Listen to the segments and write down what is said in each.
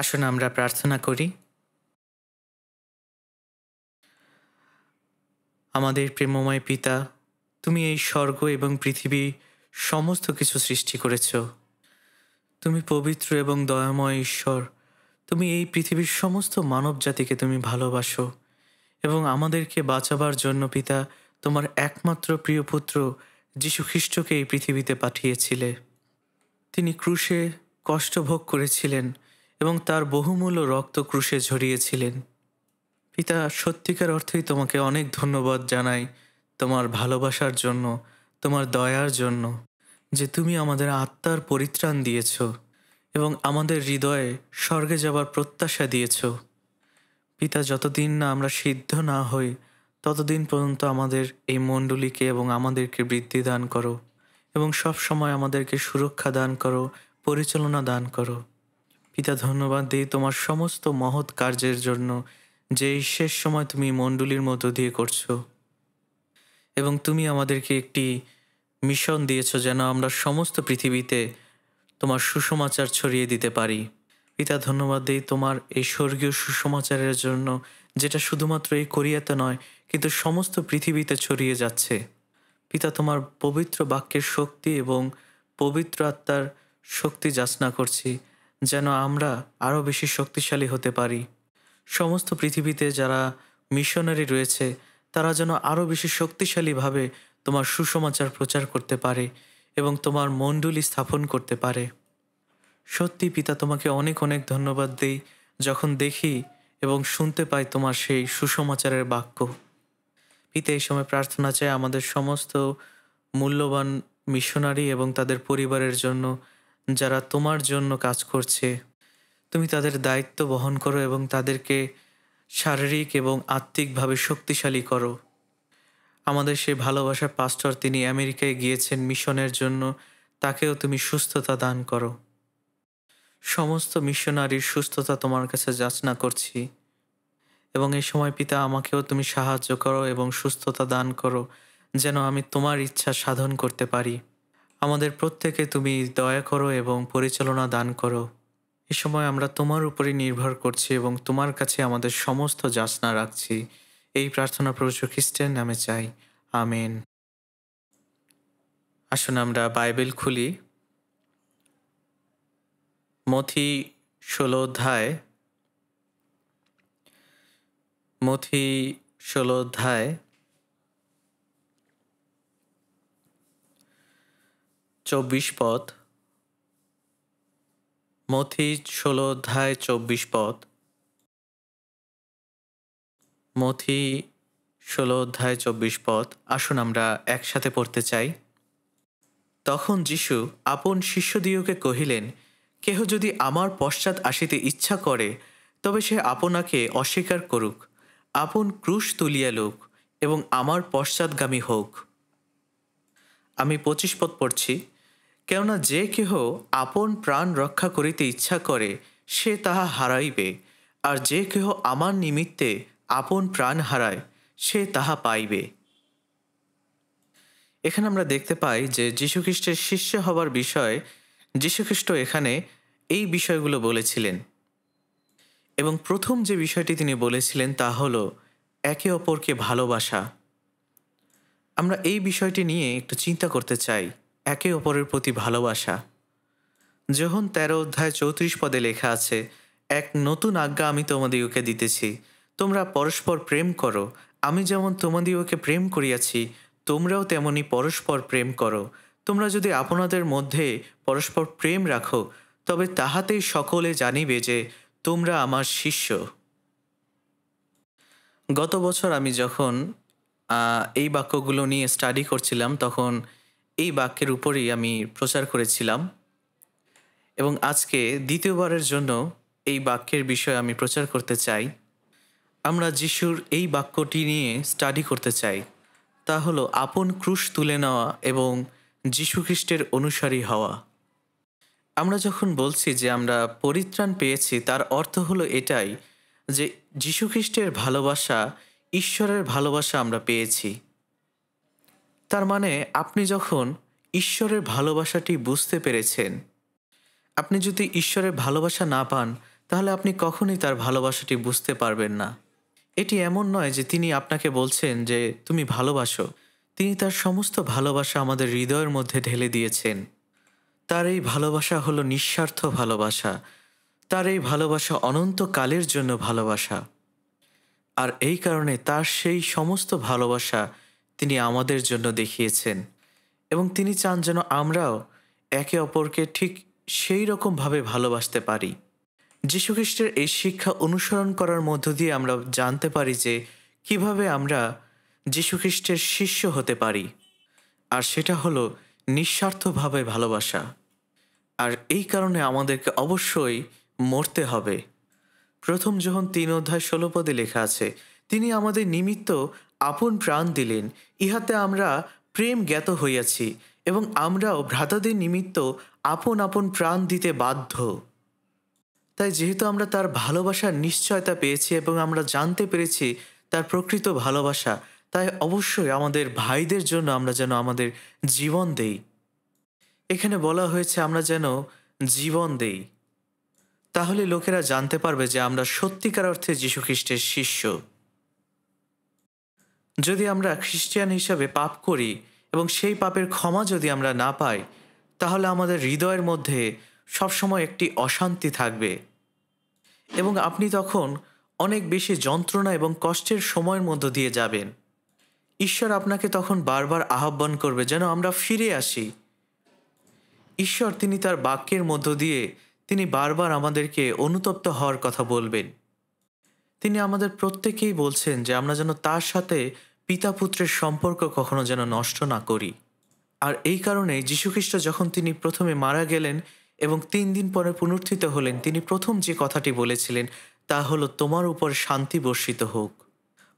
আসুন আমরা প্রার্থনা করি। আমাদের প্রেমময় পিতা, তুমি এই স্বর্গ এবং পৃথিবী সমস্ত কিছু সৃষ্টি করেছ। তুমি পবিত্র এবং দয়াময় ঈশ্বর। তুমি এই পৃথিবীর সমস্ত মানব জাতিকে তুমি ভালোবাসো এবং আমাদেরকে বাঁচাবার জন্য পিতা তোমার একমাত্র প্রিয় পুত্র যীশু খ্রিস্টকে এই পৃথিবীতে পাঠিয়েছিলে। তিনি ক্রুশে কষ্ট ভোগ করেছিলেন এবং তার বহুমূল্য রক্ত ক্রুশে ঝরিয়েছিলেন। পিতা, সত্যিকার অর্থেই তোমাকে অনেক ধন্যবাদ জানাই তোমার ভালোবাসার জন্য, তোমার দয়ার জন্য, যে তুমি আমাদের আত্মার পরিত্রাণ দিয়েছ এবং আমাদের হৃদয়ে স্বর্গে যাবার প্রত্যাশা দিয়েছ। পিতা, যতদিন না আমরা সিদ্ধ না হই ততদিন পর্যন্ত আমাদের এই মণ্ডলীকে এবং আমাদেরকে বৃদ্ধি দান করো এবং সব সময় আমাদেরকে সুরক্ষা দান করো, পরিচালনা দান করো। পিতা, ধন্যবাদ দিই তোমার সমস্ত মহৎ কার্যের জন্য, যে এই শেষ সময় তুমি মণ্ডলীর মধ্য দিয়ে করছো এবং তুমি আমাদেরকে একটি মিশন দিয়েছো যেন আমরা সমস্ত পৃথিবীতে তোমার সুসমাচার ছড়িয়ে দিতে পারি। পিতা, ধন্যবাদ দিই তোমার এই স্বর্গীয় সুসমাচারের জন্য, যেটা শুধুমাত্র এই কোরিয়াতে নয় কিন্তু সমস্ত পৃথিবীতে ছড়িয়ে যাচ্ছে। পিতা, তোমার পবিত্র বাক্যের শক্তি এবং পবিত্র আত্মার শক্তি যাচনা করছি যেন আমরা আরও বেশি শক্তিশালী হতে পারি। সমস্ত পৃথিবীতে যারা মিশনারি রয়েছে তারা যেন আরও বেশি শক্তিশালীভাবে তোমার সুসমাচার প্রচার করতে পারে এবং তোমার মণ্ডলী স্থাপন করতে পারে। সত্যি পিতা, তোমাকে অনেক অনেক ধন্যবাদ দিই যখন দেখি এবং শুনতে পাই তোমার সেই সুসমাচারের বাক্য। পিতা, এই সময় প্রার্থনা চাই আমাদের সমস্ত মূল্যবান মিশনারি এবং তাদের পরিবারের জন্য, যারা তোমার জন্য কাজ করছে। তুমি তাদের দায়িত্ব বহন করো এবং তাদেরকে শারীরিক এবং আত্মিকভাবে শক্তিশালী করো। আমাদের সেই ভালোবাসার পাস্টর, তিনি আমেরিকায় গিয়েছেন মিশনের জন্য, তাকেও তুমি সুস্থতা দান করো। সমস্ত মিশনারির সুস্থতা তোমার কাছে যাচনা করছি এবং এই সময় পিতা আমাকেও তুমি সাহায্য করো এবং সুস্থতা দান করো যেন আমি তোমার ইচ্ছা সাধন করতে পারি। আমাদের প্রত্যেকে তুমি দয়া করো এবং পরিচালনা দান করো। এ সময় আমরা তোমার উপরই নির্ভর করছি এবং তোমার কাছে আমাদের সমস্ত যাচনা রাখছি। এই প্রার্থনা প্রভু যীশু খ্রিস্টের নামে চাই, আমেন। আসুন আমরা বাইবেল খুলি। মথি 16 অধ্যায়, মথি 16 অধ্যায় 24 পদ। মথি 16 অধ্যায় 24 পদ। মথি 16 অধ্যায় 24 পদ। আসুন আমরা একসাথে পড়তে চাই। তখন যীশু আপন শিষ্যদিগকে কহিলেন, কেহ যদি আমার পশ্চাৎ আসিতে ইচ্ছা করে তবে সে আপনাকে অস্বীকার করুক, আপন ক্রুশ তুলিয়া লউক এবং আমার পশ্চাৎগামী হোক। আমি 25 পদ পড়ছি। কেননা যে কেহ আপন প্রাণ রক্ষা করিতে ইচ্ছা করে সে তাহা হারাইবে, আর যে কেহ আমার নিমিত্তে আপন প্রাণ হারায় সে তাহা পাইবে। এখানে আমরা দেখতে পাই যে যীশুখ্রিস্টের শিষ্য হবার বিষয়ে যীশুখ্রিস্ট এখানে এই বিষয়গুলো বলেছিলেন এবং প্রথম যে বিষয়টি তিনি বলেছিলেন তা হলো একে অপরকে ভালোবাসা। আমরা এই বিষয়টি নিয়ে একটু চিন্তা করতে চাই। একে অপরের প্রতি ভালোবাসা। যোহন 13 অধ্যায় 34 পদে লেখা আছে, এক নতুন আজ্ঞা আমি তোমাদিগকে দিতেছি, তোমরা পরস্পর প্রেম করো। আমি যেমন তোমাদিগকে প্রেম করিয়াছি তোমরাও তেমনি পরস্পর প্রেম করো। তোমরা যদি আপনাদের মধ্যে পরস্পর প্রেম রাখো তবে তাহাতেই সকলে জানিবে যে তোমরা আমার শিষ্য। গত বছর আমি যখন এই বাক্যগুলো নিয়ে স্টাডি করছিলাম তখন এই বাক্যের উপরেই আমি প্রচার করেছিলাম এবং আজকে দ্বিতীয়বারের জন্য এই বাক্যের বিষয়ে আমি প্রচার করতে চাই। আমরা যিশুর এই বাক্যটি নিয়ে স্টাডি করতে চাই, তা হলো আপন ক্রুশ তুলে নেওয়া এবং যীশুখ্রিস্টের অনুসারী হওয়া। আমরা যখন বলছি যে আমরা পরিত্রাণ পেয়েছি তার অর্থ হলো এটাই যে যীশুখ্রিস্টের ভালোবাসা, ঈশ্বরের ভালোবাসা আমরা পেয়েছি। তার মানে আপনি যখন ঈশ্বরের ভালোবাসাটি বুঝতে পেরেছেন, আপনি যদি ঈশ্বরের ভালোবাসা না পান তাহলে আপনি কখনোই তার ভালোবাসাটি বুঝতে পারবেন না। এটি এমন নয় যে তিনি আপনাকে বলছেন যে তুমি ভালোবাসো। তিনি তার সমস্ত ভালোবাসা আমাদের হৃদয়ের মধ্যে ঢেলে দিয়েছেন। তার এই ভালোবাসা হলো নিঃস্বার্থ ভালোবাসা। তার এই ভালোবাসা অনন্তকালের জন্য ভালোবাসা। আর এই কারণে তার সেই সমস্ত ভালোবাসা তিনি আমাদের জন্য দেখিয়েছেন এবং তিনি চান যেন আমরাও একে অপরকে ঠিক সেই রকমভাবে ভালোবাসতে পারি। যীশুখ্রিস্টের এই শিক্ষা অনুসরণ করার মধ্য দিয়ে আমরা জানতে পারি যে কিভাবে আমরা যীশুখ্রিস্টের শিষ্য হতে পারি। আর সেটা হলো নিঃস্বার্থভাবে ভালোবাসা। আর এই কারণে আমাদেরকে অবশ্যই মরতে হবে। প্রথম যোহন 3:16 লেখা আছে, তিনি আমাদের নিমিত্ত আপন প্রাণ দিলেন, ইহাতে আমরা প্রেম জ্ঞাত হইয়াছি এবং আমরাও ভ্রাতাদের নিমিত্ত আপন আপন প্রাণ দিতে বাধ্য। তাই যেহেতু আমরা তার ভালোবাসার নিশ্চয়তা পেয়েছি এবং আমরা জানতে পেরেছি তার প্রকৃত ভালোবাসা, তাই অবশ্যই আমাদের ভাইদের জন্য আমরা যেন আমাদের জীবন দেই। এখানে বলা হয়েছে আমরা যেন জীবন দেই। তাহলে লোকেরা জানতে পারবে যে আমরা সত্যিকার অর্থে যীশুখ্রিস্টের শিষ্য। যদি আমরা খ্রিস্টান হিসাবে পাপ করি এবং সেই পাপের ক্ষমা যদি আমরা না পাই, তাহলে আমাদের হৃদয়ের মধ্যে সবসময় একটি অশান্তি থাকবে এবং আপনি তখন অনেক বেশি যন্ত্রণা এবং কষ্টের সময়ের মধ্য দিয়ে যাবেন। ঈশ্বর আপনাকে তখন বারবার আহ্বান করবে যেন আমরা ফিরে আসি। ঈশ্বর তিনি তার বাক্যের মধ্য দিয়ে তিনি বারবার আমাদেরকে অনুতপ্ত হওয়ার কথা বলবেন। তিনি আমাদের প্রত্যেকেই বলছেন যে আমরা যেন তার সাথে পিতা পুত্রের সম্পর্ক কখনো যেন নষ্ট না করি। আর এই কারণে যীশুখ্রিস্ট যখন তিনি প্রথমে মারা গেলেন এবং 3 দিন পরে পুনরুত্থিত হলেন, তিনি প্রথম যে কথাটি বলেছিলেন তা হলো তোমার উপর শান্তি বর্ষিত হোক।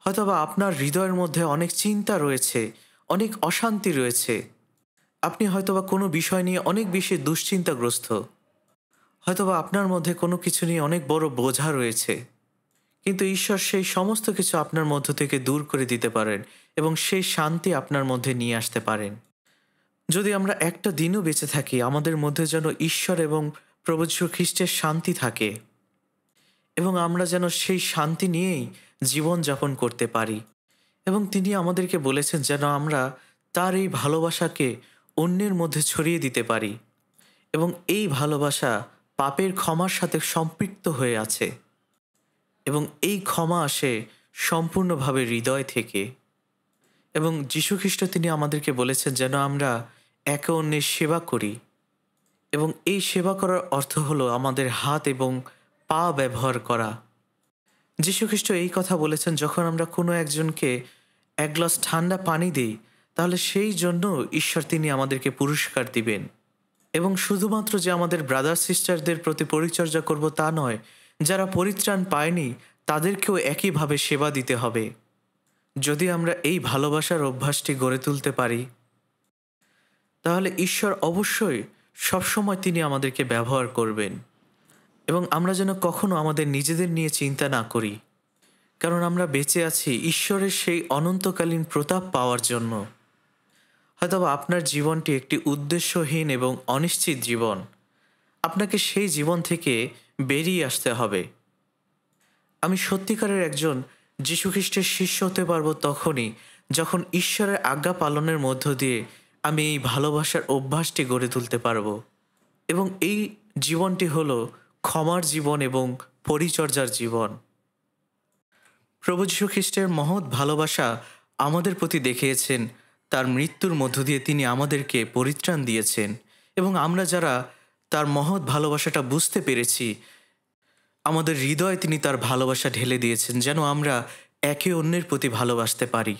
হয়তোবা আপনার হৃদয়ের মধ্যে অনেক চিন্তা রয়েছে, অনেক অশান্তি রয়েছে। আপনি হয়তোবা কোনো বিষয় নিয়ে অনেক বেশি দুশ্চিন্তাগ্রস্ত। হয়তোবা আপনার মধ্যে কোনো কিছু নিয়ে অনেক বড় বোঝা রয়েছে। কিন্তু ঈশ্বর সেই সমস্ত কিছু আপনার মধ্য থেকে দূর করে দিতে পারেন এবং সেই শান্তি আপনার মধ্যে নিয়ে আসতে পারেন। যদি আমরা একটা দিনও বেঁচে থাকি, আমাদের মধ্যে যেন ঈশ্বর এবং প্রভু যীশু খ্রিস্টের শান্তি থাকে এবং আমরা যেন সেই শান্তি নিয়েই জীবনযাপন করতে পারি। এবং তিনি আমাদেরকে বলেছেন যেন আমরা তার এই ভালোবাসাকে অন্যের মধ্যে ছড়িয়ে দিতে পারি এবং এই ভালোবাসা পাপের ক্ষমার সাথে সম্পৃক্ত হয়ে আছে এবং এই ক্ষমা আসে সম্পূর্ণভাবে হৃদয় থেকে। এবং যীশুখ্রিস্ট তিনি আমাদেরকে বলেছেন যেন আমরা একে অন্যের সেবা করি এবং এই সেবা করার অর্থ হলো আমাদের হাত এবং পা ব্যবহার করা। যীশুখ্রিস্ট এই কথা বলেছেন যখন আমরা কোনো একজনকে এক গ্লাস ঠান্ডা পানি দিই, তাহলে সেই জন্য ঈশ্বর তিনি আমাদেরকে পুরস্কার দিবেন। এবং শুধুমাত্র যে আমাদের ব্রাদার সিস্টারদের প্রতি পরিচর্যা করব তা নয়, যারা পরিত্রাণ পায়নি তাদেরকেও একইভাবে সেবা দিতে হবে। যদি আমরা এই ভালোবাসার অভ্যাসটি গড়ে তুলতে পারি, তাহলে ঈশ্বর অবশ্যই সবসময় তিনি আমাদেরকে ব্যবহার করবেন এবং আমরা যেন কখনো আমাদের নিজেদের নিয়ে চিন্তা না করি, কারণ আমরা বেঁচে আছি ঈশ্বরের সেই অনন্তকালীন প্রতাপ পাওয়ার জন্য। হয়তোবা আপনার জীবনটি একটি উদ্দেশ্যহীন এবং অনিশ্চিত জীবন। আপনাকে সেই জীবন থেকে বেরিয়ে আসতে হবে। আমি সত্যিকারের একজন যীশুখ্রিস্টের শিষ্য হতে পারবো তখনই যখন ঈশ্বরের আজ্ঞা পালনের মধ্য দিয়ে আমি এই ভালোবাসার অভ্যাসটি গড়ে তুলতে পারবো। এবং এই জীবনটি হলো ক্ষমার জীবন এবং পরিচর্যার জীবন। প্রভু যীশু খ্রিস্টের মহৎ ভালোবাসা আমাদের প্রতি দেখিয়েছেন, তার মৃত্যুর মধ্য দিয়ে তিনি আমাদেরকে পরিত্রাণ দিয়েছেন এবং আমরা যারা তার মহৎ ভালোবাসাটা বুঝতে পেরেছি, আমাদের হৃদয়ে তিনি তার ভালোবাসা ঢেলে দিয়েছেন যেন আমরা একে অন্যের প্রতি ভালোবাসতে পারি।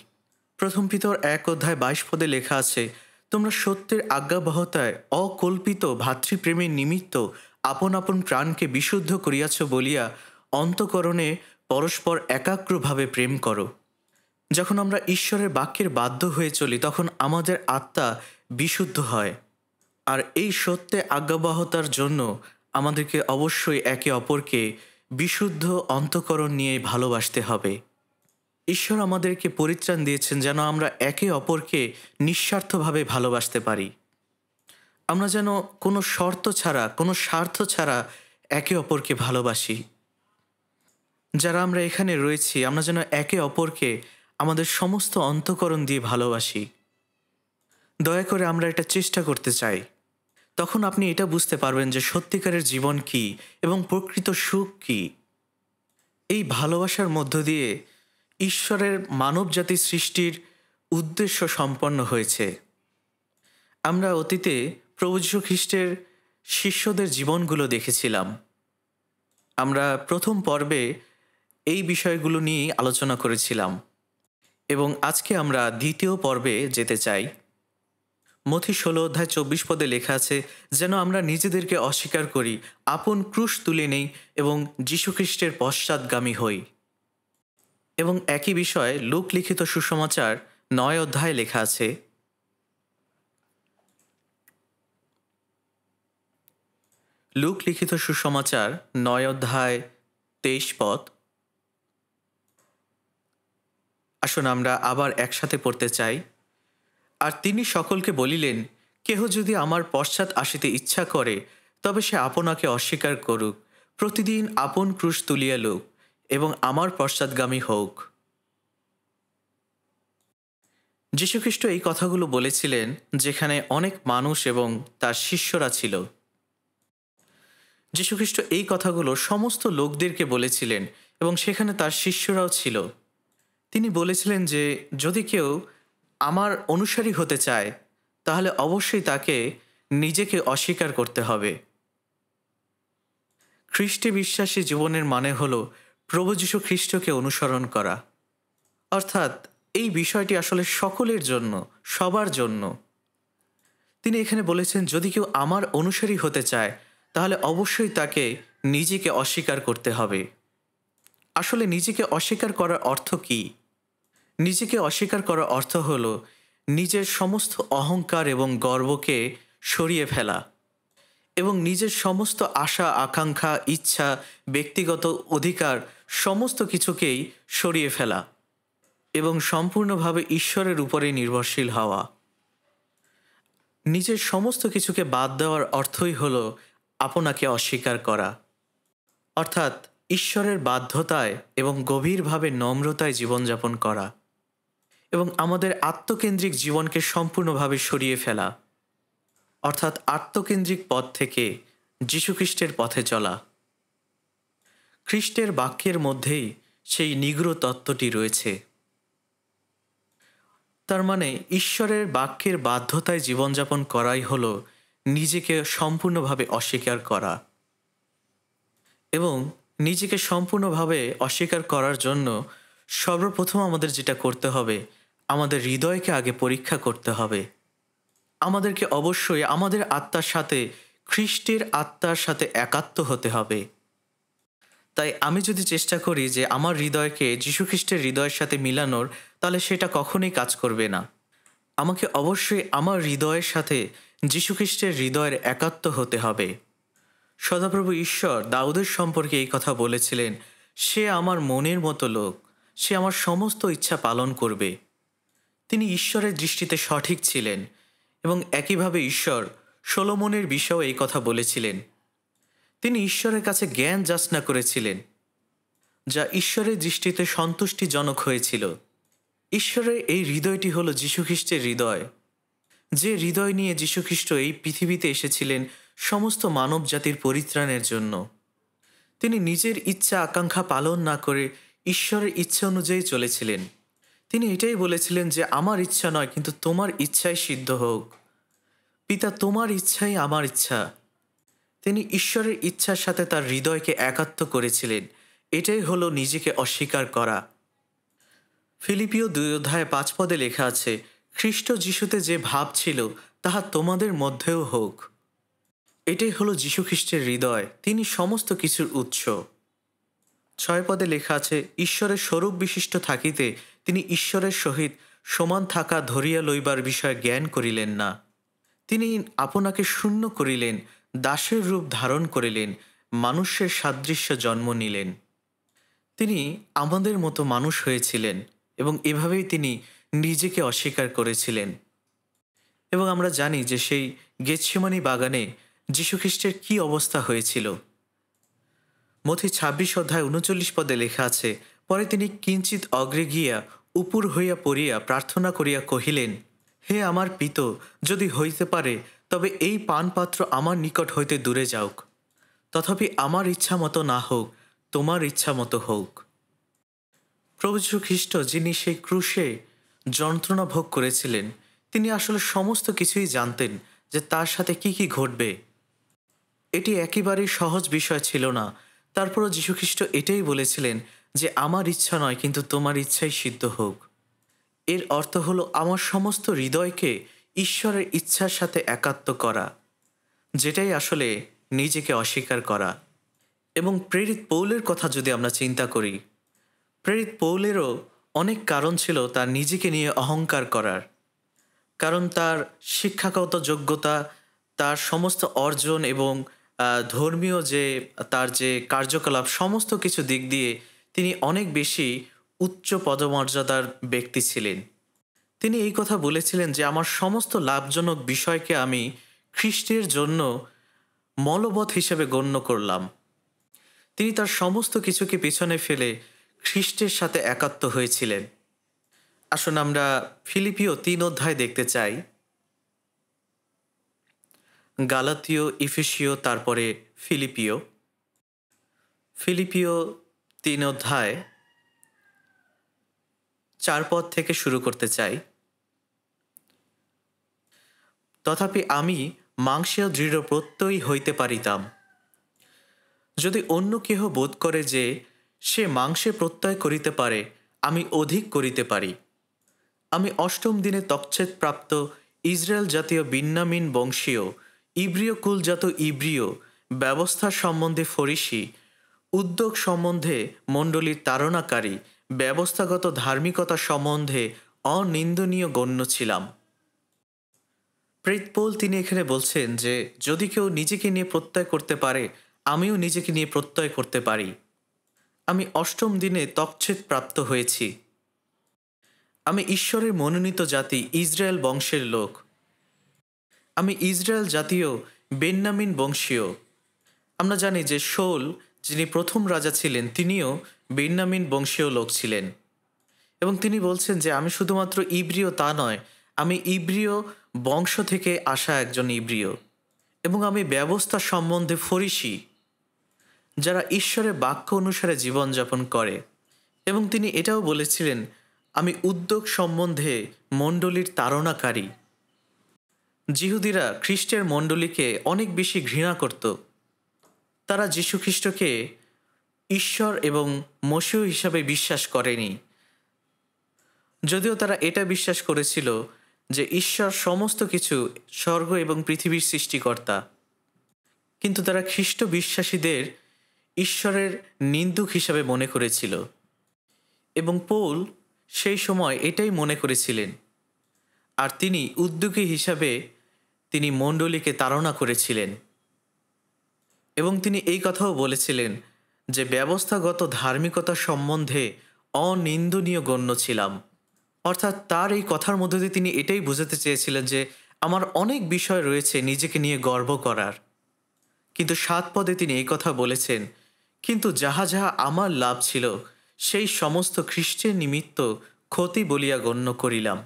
প্রথম পিতর 1:22 লেখা আছে, তোমরা সত্যের আজ্ঞাবহতায় অকল্পিত ভাতৃপ্রেমের নিমিত্ত আপন আপন প্রাণকে বিশুদ্ধ করিয়াছ বলিয়া অন্তঃকরণে পরস্পর একাগ্রভাবে প্রেম করো। যখন আমরা ঈশ্বরের বাক্যের বাধ্য হয়ে চলি তখন আমাদের আত্মা বিশুদ্ধ হয়। আর এই সত্যে আজ্ঞাবহতার জন্য আমাদেরকে অবশ্যই একে অপরকে বিশুদ্ধ অন্তঃকরণ নিয়ে ভালোবাসতে হবে। ঈশ্বর আমাদেরকে পরিত্রাণ দিয়েছেন যেন আমরা একে অপরকে নিঃস্বার্থভাবে ভালোবাসতে পারি। আমরা যেন কোনো শর্ত ছাড়া, কোনো স্বার্থ ছাড়া একে অপরকে ভালোবাসি। যারা আমরা এখানে রয়েছি আমরা যেন একে অপরকে আমাদের সমস্ত অন্তঃকরণ দিয়ে ভালোবাসি। দয়া করে আমরা এটা চেষ্টা করতে চাই। তখন আপনি এটা বুঝতে পারবেন যে সত্যিকারের জীবন কী এবং প্রকৃত সুখ কী। এই ভালোবাসার মধ্য দিয়ে ঈশ্বরের মানবজাতি সৃষ্টির উদ্দেশ্য সম্পন্ন হয়েছে। আমরা অতীতে প্রভু যীশু খ্রিস্টের শিষ্যদের জীবনগুলো দেখেছিলাম। আমরা প্রথম পর্বে এই বিষয়গুলো নিয়েই আলোচনা করেছিলাম এবং আজকে আমরা দ্বিতীয় পর্বে যেতে চাই। মথি 16:24 লেখা আছে, যেন আমরা নিজেদেরকে অস্বীকার করি, আপন ক্রুশ তুলে নেই এবং যীশুখ্রিস্টের পশ্চাৎগামী হই। এবং একই বিষয়ে লূক লিখিত সুসমাচার 9 লেখা আছে, লূক লিখিত সুসমাচার 9:23। আসুন আমরা আবার একসাথে পড়তে চাই। আর তিনি সকলকে বলিলেন, কেহ যদি আমার পশ্চাৎ আসিতে ইচ্ছা করে তবে সে আপনাকে অস্বীকার করুক, প্রতিদিন আপন ক্রুশ তুলিয়া লুক এবং আমার পশ্চাৎগামী হোক। যীশুখ্রিস্ট এই কথাগুলো বলেছিলেন যেখানে অনেক মানুষ এবং তার শিষ্যরা ছিল। যীশুখ্রিস্ট এই কথাগুলো সমস্ত লোকদেরকে বলেছিলেন এবং সেখানে তার শিষ্যরাও ছিল। তিনি বলেছিলেন যে যদি কেউ আমার অনুসারী হতে চায় তাহলে অবশ্যই তাকে নিজেকে অস্বীকার করতে হবে। খ্রিস্টে বিশ্বাসী জীবনের মানে হল প্রভু যীশু খ্রিস্টকে অনুসরণ করা। অর্থাৎ এই বিষয়টি আসলে সকলের জন্য, সবার জন্য। তিনি এখানে বলেছেন যদি কেউ আমার অনুসারী হতে চায় তাহলে অবশ্যই তাকে নিজেকে অস্বীকার করতে হবে। আসলে নিজেকে অস্বীকার করার অর্থ কী? নিজেকে অস্বীকার করার অর্থ হল নিজের সমস্ত অহংকার এবং গর্বকে সরিয়ে ফেলা এবং নিজের সমস্ত আশা, আকাঙ্ক্ষা, ইচ্ছা, ব্যক্তিগত অধিকার সমস্ত কিছুকেই সরিয়ে ফেলা এবং সম্পূর্ণভাবে ঈশ্বরের উপরে নির্ভরশীল হওয়া। নিজের সমস্ত কিছুকে বাদ দেওয়ার অর্থই হল আপনাকে অস্বীকার করা, অর্থাৎ ঈশ্বরের বাধ্যতায় এবং গভীরভাবে নম্রতায় জীবনযাপন করা এবং আমাদের আত্মকেন্দ্রিক জীবনকে সম্পূর্ণভাবে সরিয়ে ফেলা, অর্থাৎ আত্মকেন্দ্রিক পথ থেকে যীশুখ্রিস্টের পথে চলা। খ্রিস্টের বাক্যের মধ্যেই সেই নিগূঢ় তত্ত্বটি রয়েছে। তার মানে ঈশ্বরের বাক্যের বাধ্যতায় জীবনযাপন করাই হল নিজেকে সম্পূর্ণভাবে অস্বীকার করা। এবং নিজেকে সম্পূর্ণভাবে অস্বীকার করার জন্য সর্বপ্রথম আমাদের যেটা করতে হবে, আমাদের হৃদয়কে আগে পরীক্ষা করতে হবে। আমাদেরকে অবশ্যই আমাদের আত্মার সাথে খ্রিস্টের আত্মার সাথে একাত্ম হতে হবে। তাই আমি যদি চেষ্টা করি যে আমার হৃদয়কে যীশুখ্রিস্টের হৃদয়ের সাথে মিলানোর, তাহলে সেটা কখনোই কাজ করবে না। আমাকে অবশ্যই আমার হৃদয়ের সাথে যীশুখ্রিস্টের হৃদয়ের একাত্ম হতে হবে। সদাপ্রভু ঈশ্বর দাউদের সম্পর্কে এই কথা বলেছিলেন, সে আমার মনের মতো লোক, সে আমার সমস্ত ইচ্ছা পালন করবে। তিনি ঈশ্বরের দৃষ্টিতে সঠিক ছিলেন এবং একইভাবে ঈশ্বর সলোমনের বিষয়েও এই কথা বলেছিলেন। তিনি ঈশ্বরের কাছে জ্ঞান যাচনা করেছিলেন, যা ঈশ্বরের দৃষ্টিতে সন্তুষ্টিজনক হয়েছিল। ঈশ্বরের এই হৃদয়টি হল যীশুখ্রিস্টের হৃদয়, যে হৃদয় নিয়ে যীশুখ্রিস্ট এই পৃথিবীতে এসেছিলেন সমস্ত মানব জাতির পরিত্রাণের জন্য। তিনি নিজের ইচ্ছা আকাঙ্ক্ষা পালন না করে ঈশ্বরের ইচ্ছা অনুযায়ী চলেছিলেন। তিনি এটাই বলেছিলেন যে আমার ইচ্ছা নয় কিন্তু তোমার ইচ্ছাই সিদ্ধ হোক। পিতা, তোমার ইচ্ছাই আমার ইচ্ছা। তিনি ঈশ্বরের ইচ্ছার সাথে তার হৃদয়কে একাত্ম করেছিলেন। এটাই হলো নিজেকে অস্বীকার করা। ফিলিপিও 2:5 লেখা আছে, খ্রিস্ট যিশুতে যে ভাব ছিল তাহা তোমাদের মধ্যেও হোক। এটাই হলো যীশুখ্রিস্টের হৃদয়, তিনি সমস্ত কিছুর উৎস। 6 লেখা আছে, ঈশ্বরের স্বরূপ বিশিষ্ট থাকিতে তিনি ঈশ্বরের সহিত সমান থাকা ধরিয়া লইবার বিষয়ে জ্ঞান করিলেন না। তিনি আপনাকে শূন্য করিলেন, দাসের রূপ ধারণ করিলেন, মানুষের সাদৃশ্য জন্ম নিলেন। তিনি আমাদের মতো মানুষ হয়েছিলেন এবং এভাবেই তিনি নিজেকে অস্বীকার করেছিলেন। এবং আমরা জানি যে সেই গেতসেমানি বাগানে যীশুখ্রিস্টের কী অবস্থা হয়েছিল। মথি 26 অধ্যায় 39 পদে লেখা আছে, পরে তিনি কিঞ্চিত অগ্রে গিয়া উপুর হইয়া পড়িয়া প্রার্থনা করিয়া কহিলেন, হে আমার পিত, যদি হইতে পারে তবে এই পানপাত্র আমার নিকট হইতে দূরে যাওক, তথাপি আমার ইচ্ছা মতো না হোক, তোমার ইচ্ছা মতো হোক। প্রভু যীশু খ্রিস্ট, যিনি সেই ক্রুশে যন্ত্রণা ভোগ করেছিলেন, তিনি আসলে সমস্ত কিছুই জানতেন যে তার সাথে কি কি ঘটবে। এটি একেবারেই সহজ বিষয় ছিল না। তারপরও যীশুখ্রিস্ট এটাই বলেছিলেন যে আমার ইচ্ছা নয়, কিন্তু তোমার ইচ্ছাই সিদ্ধ হোক। এর অর্থ হলো আমার সমস্ত হৃদয়কে ঈশ্বরের ইচ্ছার সাথে একাত্ম করা, যেটাই আসলে নিজেকে অস্বীকার করা। এবং প্রেরিত পৌলের কথা যদি আমরা চিন্তা করি, প্রেরিত পৌলেরও অনেক কারণ ছিল তার নিজেকে নিয়ে অহংকার করার। কারণ তার শিক্ষাগত যোগ্যতা, তার সমস্ত অর্জন এবং ধর্মীয় তার যে কার্যকলাপ, সমস্ত কিছু দিক দিয়ে তিনি অনেক বেশি উচ্চ পদমর্যাদার ব্যক্তি ছিলেন। তিনি এই কথা বলেছিলেন যে আমার সমস্ত লাভজনক বিষয়কে আমি খ্রিস্টের জন্য মলবৎ হিসেবে গণ্য করলাম। তিনি তার সমস্ত কিছুকে পিছনে ফেলে খ্রিস্টের সাথে একাত্ম হয়েছিলেন। আসুন আমরা ফিলিপিও 3 অধ্যায় দেখতে চাই। গালাতীয়, ইফেসীয়, তারপরে ফিলিপিও। ফিলিপিও 3 অধ্যায় 4 পদ থেকে শুরু করতে চাই। তথাপি আমি মাংসেও দৃঢ় প্রত্যয়ী হইতে পারিতাম, যদি অন্য কেহ বোধ করে যে সে মাংসে প্রত্যয় করিতে পারে, আমি অধিক করিতে পারি। আমি 8ম দিনে তচ্ছেদ প্রাপ্ত ইসরায়েল জাতীয় বিন্যামিন বংশীয়, ইব্রিয় কুলজাত ইব্রিয়, ব্যবস্থার সম্বন্ধে ফরিসি, উদ্যোগ সম্বন্ধে মণ্ডলীর তাড়নাকারী, ব্যবস্থাগত ধার্মিকতা সম্বন্ধে অনিন্দনীয় গণ্য ছিলাম। প্রেরিত পৌল তিনি এখানে বলছেন যে যদি কেউ নিজেকে নিয়ে প্রত্যয় করতে পারে, আমিও নিজেকে নিয়ে প্রত্যয় করতে পারি। আমি 8ম দিনে তচ্ছেদ প্রাপ্ত হয়েছি। আমি ঈশ্বরের মনোনীত জাতি, ইসরায়েল বংশের লোক। আমি ইসরায়েল জাতীয় বেন্যামিন বংশীয়। আমরা জানি যে শৌল, যিনি প্রথম রাজা ছিলেন, তিনিও বেন্যামিন বংশীয় লোক ছিলেন। এবং তিনি বলছেন যে আমি শুধুমাত্র ইব্রিয় তা নয়, আমি ইব্রিয় বংশ থেকে আসা একজন ইব্রিয়। এবং আমি ব্যবস্থা সম্বন্ধে ফরিসি, যারা ঈশ্বরের বাক্য অনুসারে জীবনযাপন করে। এবং তিনি এটাও বলেছিলেন আমি উদ্যোগ সম্বন্ধে মণ্ডলীর তাড়নাকারী। যিহুদিরা খ্রিস্টের মণ্ডলীকে অনেক বেশি ঘৃণা করত। তারা যীশুখ্রিস্টকে ঈশ্বর এবং মশীহ হিসাবে বিশ্বাস করেনি, যদিও তারা এটা বিশ্বাস করেছিল যে ঈশ্বর সমস্ত কিছু, স্বর্গ এবং পৃথিবীর সৃষ্টিকর্তা। কিন্তু তারা খ্রিস্ট বিশ্বাসীদের ঈশ্বরের নিন্দুক হিসাবে মনে করেছিল। এবং পৌল সেই সময় এটাই মনে করেছিলেন। আর তিনি উদ্যোগী হিসাবে তিনি মণ্ডলীকে তাড়না করেছিলেন। এবং তিনি এই কথাও বলেছিলেন যে ব্যবস্থাগত ধার্মিকতা সম্বন্ধে অনিন্দনীয় গণ্য ছিলাম। অর্থাৎ তার এই কথার মধ্যে দিয়ে তিনি এটাই বোঝাতে চেয়েছিলেন যে আমার অনেক বিষয় রয়েছে নিজেকে নিয়ে গর্ব করার। কিন্তু 7 পদে তিনি এই কথা বলেছেন, কিন্তু যাহা যাহা আমার লাভ ছিল, সেই সমস্ত খ্রিস্টের নিমিত্ত ক্ষতি বলিয়া গণ্য করিলাম।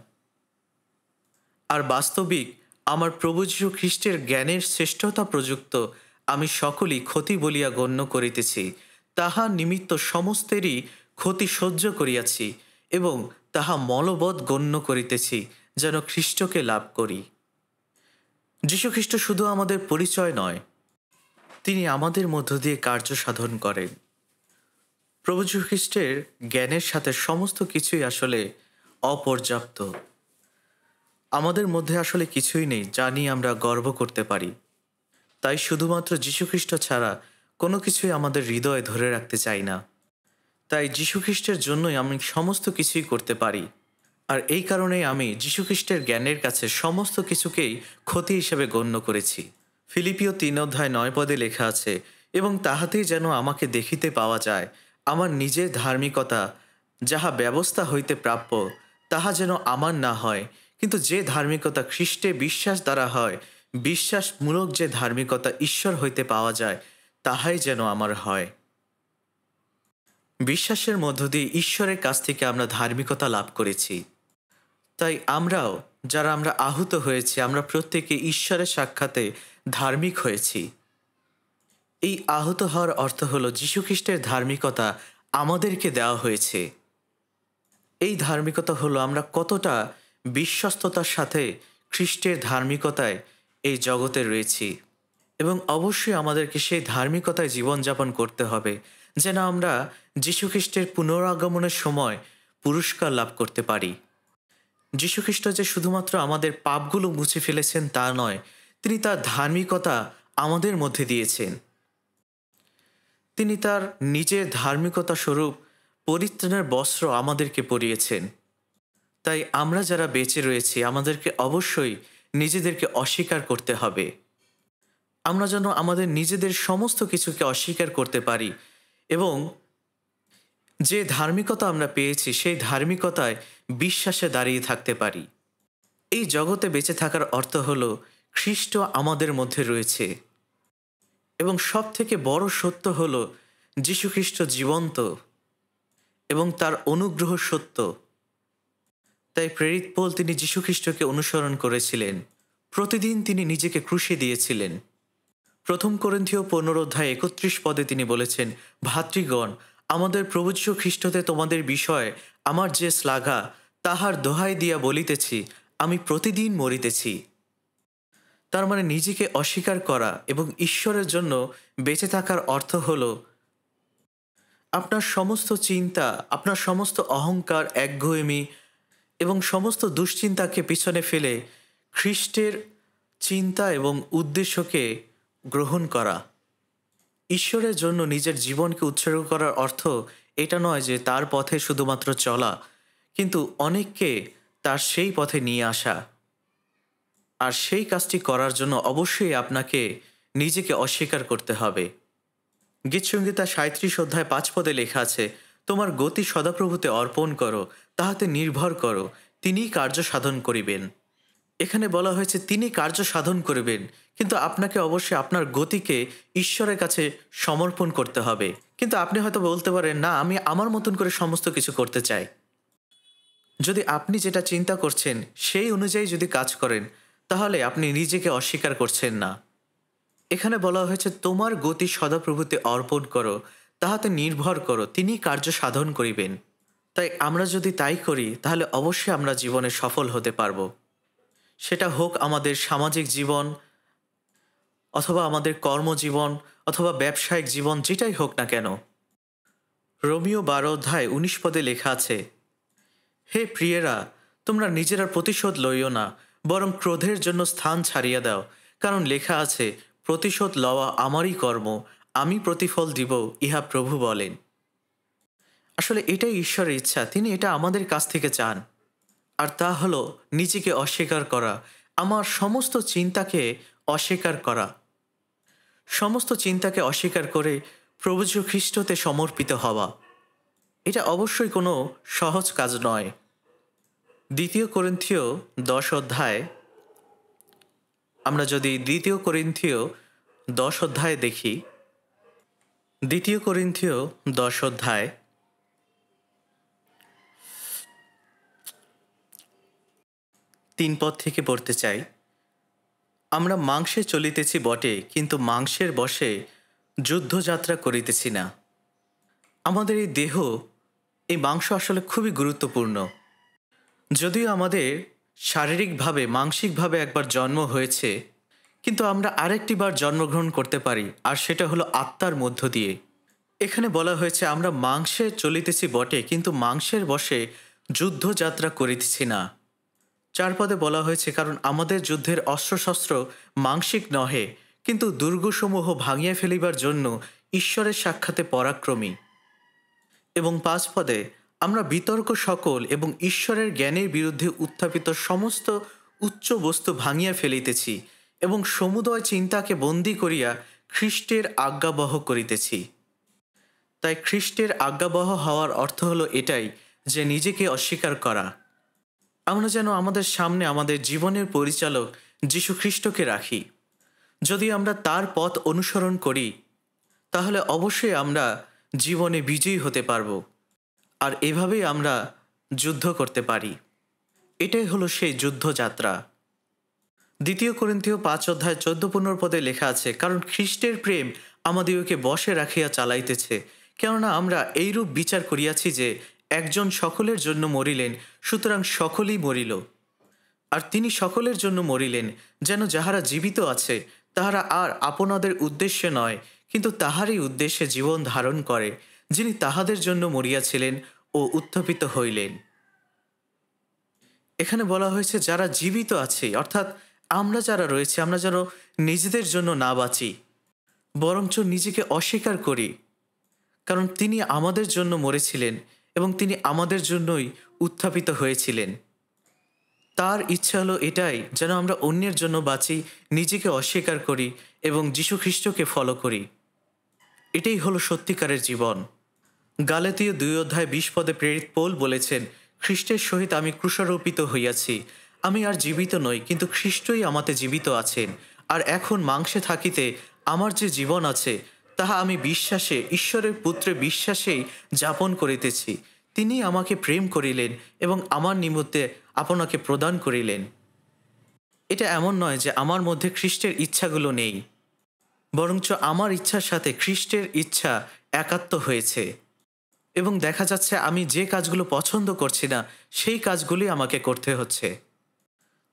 আর বাস্তবিক আমার প্রভু যীশু খ্রিস্টের জ্ঞানের শ্রেষ্ঠতা প্রযুক্ত আমি সকলই ক্ষতি বলিয়া গণ্য করিতেছি। তাহার নিমিত্ত সমস্তেরই ক্ষতি সহ্য করিয়াছি এবং তাহা মলবৎ গণ্য করিতেছি, যেন খ্রিস্টকে লাভ করি। যীশুখ্রিস্ট শুধু আমাদের পরিচয় নয়, তিনি আমাদের মধ্য দিয়ে কার্য সাধন করেন। প্রভু যীশু খ্রিস্টের জ্ঞানের সাথে সমস্ত কিছুই আসলে অপর্যাপ্ত। আমাদের মধ্যে আসলে কিছুই নেই যা নিয়ে আমরা গর্ব করতে পারি। তাই শুধুমাত্র যীশুখ্রিস্ট ছাড়া কোনো কিছুই আমাদের হৃদয়ে ধরে রাখতে চাই না। তাই যীশুখ্রিস্টের জন্যই আমি সমস্ত কিছুই করতে পারি। আর এই কারণেই আমি যীশুখ্রিস্টের জ্ঞানের কাছে সমস্ত কিছুকেই ক্ষতি হিসেবে গণ্য করেছি। ফিলিপিও 3 অধ্যায় 9 পদে লেখা আছে, এবং তাহাতেই যেন আমাকে দেখিতে পাওয়া যায় আমার নিজের ধার্মিকতা, যাহা ব্যবস্থা হইতে প্রাপ্য, তাহা যেন আমার না হয়, কিন্তু যে ধার্মিকতা খ্রিস্টে বিশ্বাস দ্বারা হয়, বিশ্বাসমূলক যে ধার্মিকতা ঈশ্বর হইতে পাওয়া যায়, তাহাই যেন আমার হয়। বিশ্বাসের মধ্য দিয়ে ঈশ্বরের কাছ থেকে আমরা ধার্মিকতা লাভ করেছি। তাই আমরাও, যারা আমরা আহত হয়েছি, আমরা প্রত্যেকে ঈশ্বরের সাক্ষাতে ধার্মিক হয়েছি। এই আহত হওয়ার অর্থ হলো যীশুখ্রিস্টের ধার্মিকতা আমাদেরকে দেওয়া হয়েছে। এই ধার্মিকতা হলো আমরা কতটা বিশ্বস্ততার সাথে খ্রিস্টের ধার্মিকতায় এই জগতে রয়েছি, এবং অবশ্যই আমাদেরকে সেই ধার্মিকতায় জীবনযাপন করতে হবে যেন আমরা যীশুখ্রিস্টের পুনরাগমনের সময় পুরস্কার লাভ করতে পারি। যীশুখ্রিস্ট যে শুধুমাত্র আমাদের পাপগুলো মুছে ফেলেছেন তা নয়, তিনি তার ধার্মিকতা আমাদের মধ্যে দিয়েছেন। তিনি তার নিজের ধার্মিকতা স্বরূপ পরিত্রাণের বস্ত্র আমাদেরকে পরিয়েছেন। তাই আমরা যারা বেঁচে রয়েছি আমাদেরকে অবশ্যই নিজেদেরকে অস্বীকার করতে হবে। আমরা যেন আমাদের নিজেদের সমস্ত কিছুকে অস্বীকার করতে পারি এবং যে ধার্মিকতা আমরা পেয়েছি সেই ধার্মিকতায় বিশ্বাসে দাঁড়িয়ে থাকতে পারি। এই জগতে বেঁচে থাকার অর্থ হলো খ্রিস্ট আমাদের মধ্যে রয়েছে, এবং সব থেকে বড় সত্য হলো যীশুখ্রিস্ট জীবন্ত এবং তার অনুগ্রহ সত্য। তাই প্রেরিত পৌল তিনি যীশুখ্রিস্টকে অনুসরণ করেছিলেন। প্রতিদিন তিনি নিজেকে ক্রুশে দিয়েছিলেন। প্রথম করিন্থীয় 15:31 তিনি বলেছেন, ভাতৃগণ, আমাদের প্রভু যীশু খ্রিস্টতে তোমাদের বিষয়ে আমার যে শ্লাঘা, তাহার দোহাই দিয়া বলিতেছি, আমি প্রতিদিন মরিতেছি। তার মানে নিজেকে অস্বীকার করা এবং ঈশ্বরের জন্য বেঁচে থাকার অর্থ হল আপনার সমস্ত চিন্তা, আপনার সমস্ত অহংকার, একগুঁয়েমি এবং সমস্ত দুশ্চিন্তাকে পিছনে ফেলে খ্রিস্টের চিন্তা এবং উদ্দেশ্যকে গ্রহণ করা। ঈশ্বরের জন্য নিজের জীবনকে উৎসর্গ করার অর্থ এটা নয় যে তার পথে শুধুমাত্র চলা, কিন্তু অনেককে তার সেই পথে নিয়ে আসা। আর সেই কাজটি করার জন্য অবশ্যই আপনাকে নিজেকে অস্বীকার করতে হবে। গীতসংহিতা 37:5 লেখা আছে, তোমার গতি সদাপ্রভুতে অর্পণ করো, তাহাতে নির্ভর করো, তিনিই কার্য সাধন করিবেন। এখানে বলা হয়েছে তিনি কার্য সাধন করবেন, কিন্তু আপনাকে অবশ্যই আপনার গতিকে ঈশ্বরের কাছে সমর্পণ করতে হবে। কিন্তু আপনি হয়তো বলতে পারেন, না, আমি আমার মতন করে সমস্ত কিছু করতে চাই। যদি আপনি যেটা চিন্তা করছেন সেই অনুযায়ী যদি কাজ করেন, তাহলে আপনি নিজেকে অস্বীকার করছেন না। এখানে বলা হয়েছে তোমার গতি সদাপ্রভুতে অর্পণ করো, তাহাতে নির্ভর করো, তিনি কার্য সাধন করিবেন। তাই আমরা যদি তাই করি তাহলে অবশ্যই আমরা জীবনে সফল হতে পারবো। সেটা হোক আমাদের সামাজিক জীবন, অথবা আমাদের কর্মজীবন, অথবা ব্যবসায়িক জীবন, যেটাই হোক না কেন। রোমিও 12:19 লেখা আছে, হে প্রিয়েরা, তোমরা নিজেরা প্রতিশোধ লইও না, বরং ক্রোধের জন্য স্থান ছাড়িয়া দাও, কারণ লেখা আছে, প্রতিশোধ লওয়া আমারই কর্ম, আমি প্রতিফল দিব, ইহা প্রভু বলেন। আসলে এটাই ঈশ্বরের ইচ্ছা, তিনি এটা আমাদের কাছ থেকে চান। আর তা হলো নিজেকে অস্বীকার করা, আমার সমস্ত চিন্তাকে অস্বীকার করা, সমস্ত চিন্তাকে অস্বীকার করে প্রভু যীশু খ্রিস্টতে সমর্পিত হওয়া। এটা অবশ্যই কোনো সহজ কাজ নয়। 2 করিন্থীয় 10 আমরা যদি 2 করিন্থীয় 10 দেখি, 2 করিন্থীয় 10 3 থেকে পড়তে চাই। আমরা মাংসে চলিতেছি বটে, কিন্তু মাংসের বশে যুদ্ধযাত্রা করিতেছি না। আমাদের এই দেহ, এই মাংস আসলে খুবই গুরুত্বপূর্ণ। যদিও আমাদের শারীরিকভাবে, মানসিকভাবে একবার জন্ম হয়েছে, কিন্তু আমরা আরেকটি বার জন্মগ্রহণ করতে পারি, আর সেটা হলো আত্মার মধ্য দিয়ে। এখানে বলা হয়েছে আমরা মাংসে চলিতেছি বটে, কিন্তু মাংসের বশে যুদ্ধযাত্রা করিতেছি না। 4 বলা হয়েছে, কারণ আমাদের যুদ্ধের অস্ত্রশস্ত্র মাংসিক নহে, কিন্তু দুর্গসমূহ ভাঙিয়া ফেলিবার জন্য ঈশ্বরের সাক্ষাতে পরাক্রমী। এবং 5 আমরা বিতর্ক সকল এবং ঈশ্বরের জ্ঞানের বিরুদ্ধে উত্থাপিত সমস্ত উচ্চ বস্তু ভাঙিয়া ফেলিতেছি, এবং সমুদয় চিন্তাকে বন্দী করিয়া খ্রিস্টের আজ্ঞাবহ করিতেছি। তাই খ্রিস্টের আজ্ঞাবহ হওয়ার অর্থ হলো এটাই, যে নিজেকে অস্বীকার করা। আমরা যেন আমাদের সামনে আমাদের জীবনের পরিচালক যীশু খ্রিস্টকে রাখি। যদি আমরা তার পথ অনুসরণ করি, তাহলে অবশ্যই আমরা জীবনে বিজয়ী হতে পারবো। আর এভাবেই আমরা যুদ্ধ করতে পারি। এটাই হলো সেই যুদ্ধযাত্রা। ২ করিন্থীয় ৫ অধ্যায় ১৪-১৫ পদে লেখা আছে, কারণ খ্রিস্টের প্রেম আমাদিগকে বশে রাখিয়া চালাইতেছে। কেননা আমরা এইরূপ বিচার করিয়াছি যে একজন সকলের জন্য মরিলেন, সুতরাং সকলেই মরিল। আর তিনি সকলের জন্য মরিলেন, যেন যাহারা জীবিত আছে তাহারা আর আপনাদের উদ্দেশ্যে নয়, কিন্তু তাহারই উদ্দেশ্যে জীবন ধারণ করে, যিনি তাহাদের জন্য মরিয়াছিলেন ও উত্থাপিত হইলেন। এখানে বলা হয়েছে যারা জীবিত আছে, অর্থাৎ আমরা যারা রয়েছে, আমরা যেন নিজেদের জন্য না বাঁচি, বরঞ্চ নিজেকে অস্বীকার করি। কারণ তিনি আমাদের জন্য মরেছিলেন এবং তিনি আমাদের জন্যই উত্থাপিত হয়েছিলেন। তার ইচ্ছা হলো এটাই, যেন আমরা অন্যের জন্য বাঁচি, নিজেকে অস্বীকার করি এবং যীশু খ্রিস্টকে ফলো করি। এটাই হলো সত্যিকারের জীবন। গালাতীয় ২ অধ্যায় ২০ পদে প্রেরিত পৌল বলেছেন, খ্রিস্টের সহিত আমি ক্রুশারোপিত হইয়াছি। আমি আর জীবিত নই, কিন্তু খ্রিস্টই আমাতে জীবিত আছেন। আর এখন মাংসে থাকিতে আমার যে জীবন আছে, তাহা আমি বিশ্বাসে, ঈশ্বরের পুত্রে বিশ্বাসেই যাপন করিতেছি। তিনি আমাকে প্রেম করিলেন এবং আমার নিমিত্তে আপনাকে প্রদান করিলেন। এটা এমন নয় যে আমার মধ্যে খ্রিস্টের ইচ্ছাগুলো নেই, বরঞ্চ আমার ইচ্ছার সাথে খ্রিস্টের ইচ্ছা একাত্ম হয়েছে এবং দেখা যাচ্ছে আমি যে কাজগুলো পছন্দ করছি না, সেই কাজগুলি আমাকে করতে হচ্ছে।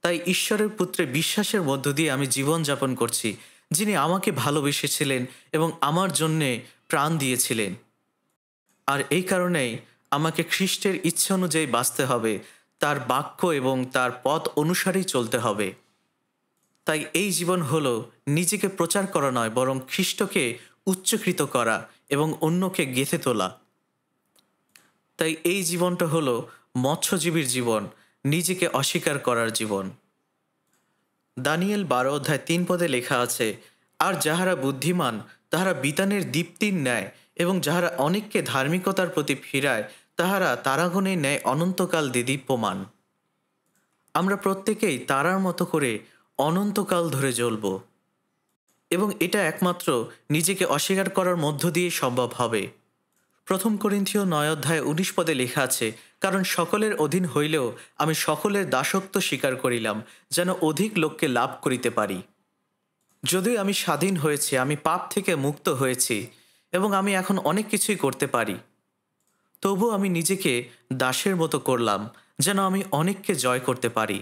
তাই ঈশ্বরের পুত্রে বিশ্বাসের মধ্য দিয়ে আমি জীবনযাপন করছি, যিনি আমাকে ভালোবেসেছিলেন এবং আমার জন্যে প্রাণ দিয়েছিলেন। আর এই কারণেই আমাকে খ্রিস্টের ইচ্ছা অনুযায়ী বাঁচতে হবে, তার বাক্য এবং তার পথ অনুসারেই চলতে হবে। তাই এই জীবন হলো নিজেকে প্রচার করা নয়, বরং খ্রিস্টকে উচ্চকৃত করা এবং অন্যকে গেঁথে তোলা। তাই এই জীবনটা হলো মৎস্যজীবীর জীবন, নিজেকে অস্বীকার করার জীবন। দানিয়েল ১২ অধ্যায় ৩ পদে লেখা আছে, আর যাহারা বুদ্ধিমান তাহারা বিতানের দীপ্তির ন্যায়, এবং যাহারা অনেককে ধার্মিকতার প্রতি ফিরায় তাহারা তারাগণের ন্যায় অনন্তকাল দেদীপ্যমান। আমরা প্রত্যেকেই তারার মতো করে অনন্তকাল ধরে জ্বলব, এবং এটা একমাত্র নিজেকে অস্বীকার করার মধ্য দিয়ে সম্ভব হবে। ১ করিন্থীয় ৯ অধ্যায় ১৯ পদে লেখা আছে, কারণ সকলের অধীন হইলেও আমি সকলের দাসত্ব স্বীকার করিলাম, যেন অধিক লোককে লাভ করিতে পারি। যদিও আমি স্বাধীন হয়েছি, আমি পাপ থেকে মুক্ত হয়েছি এবং আমি এখন অনেক কিছুই করতে পারি, তবু আমি নিজেকে দাসের মতো করলাম, যেন আমি অনেককে জয় করতে পারি।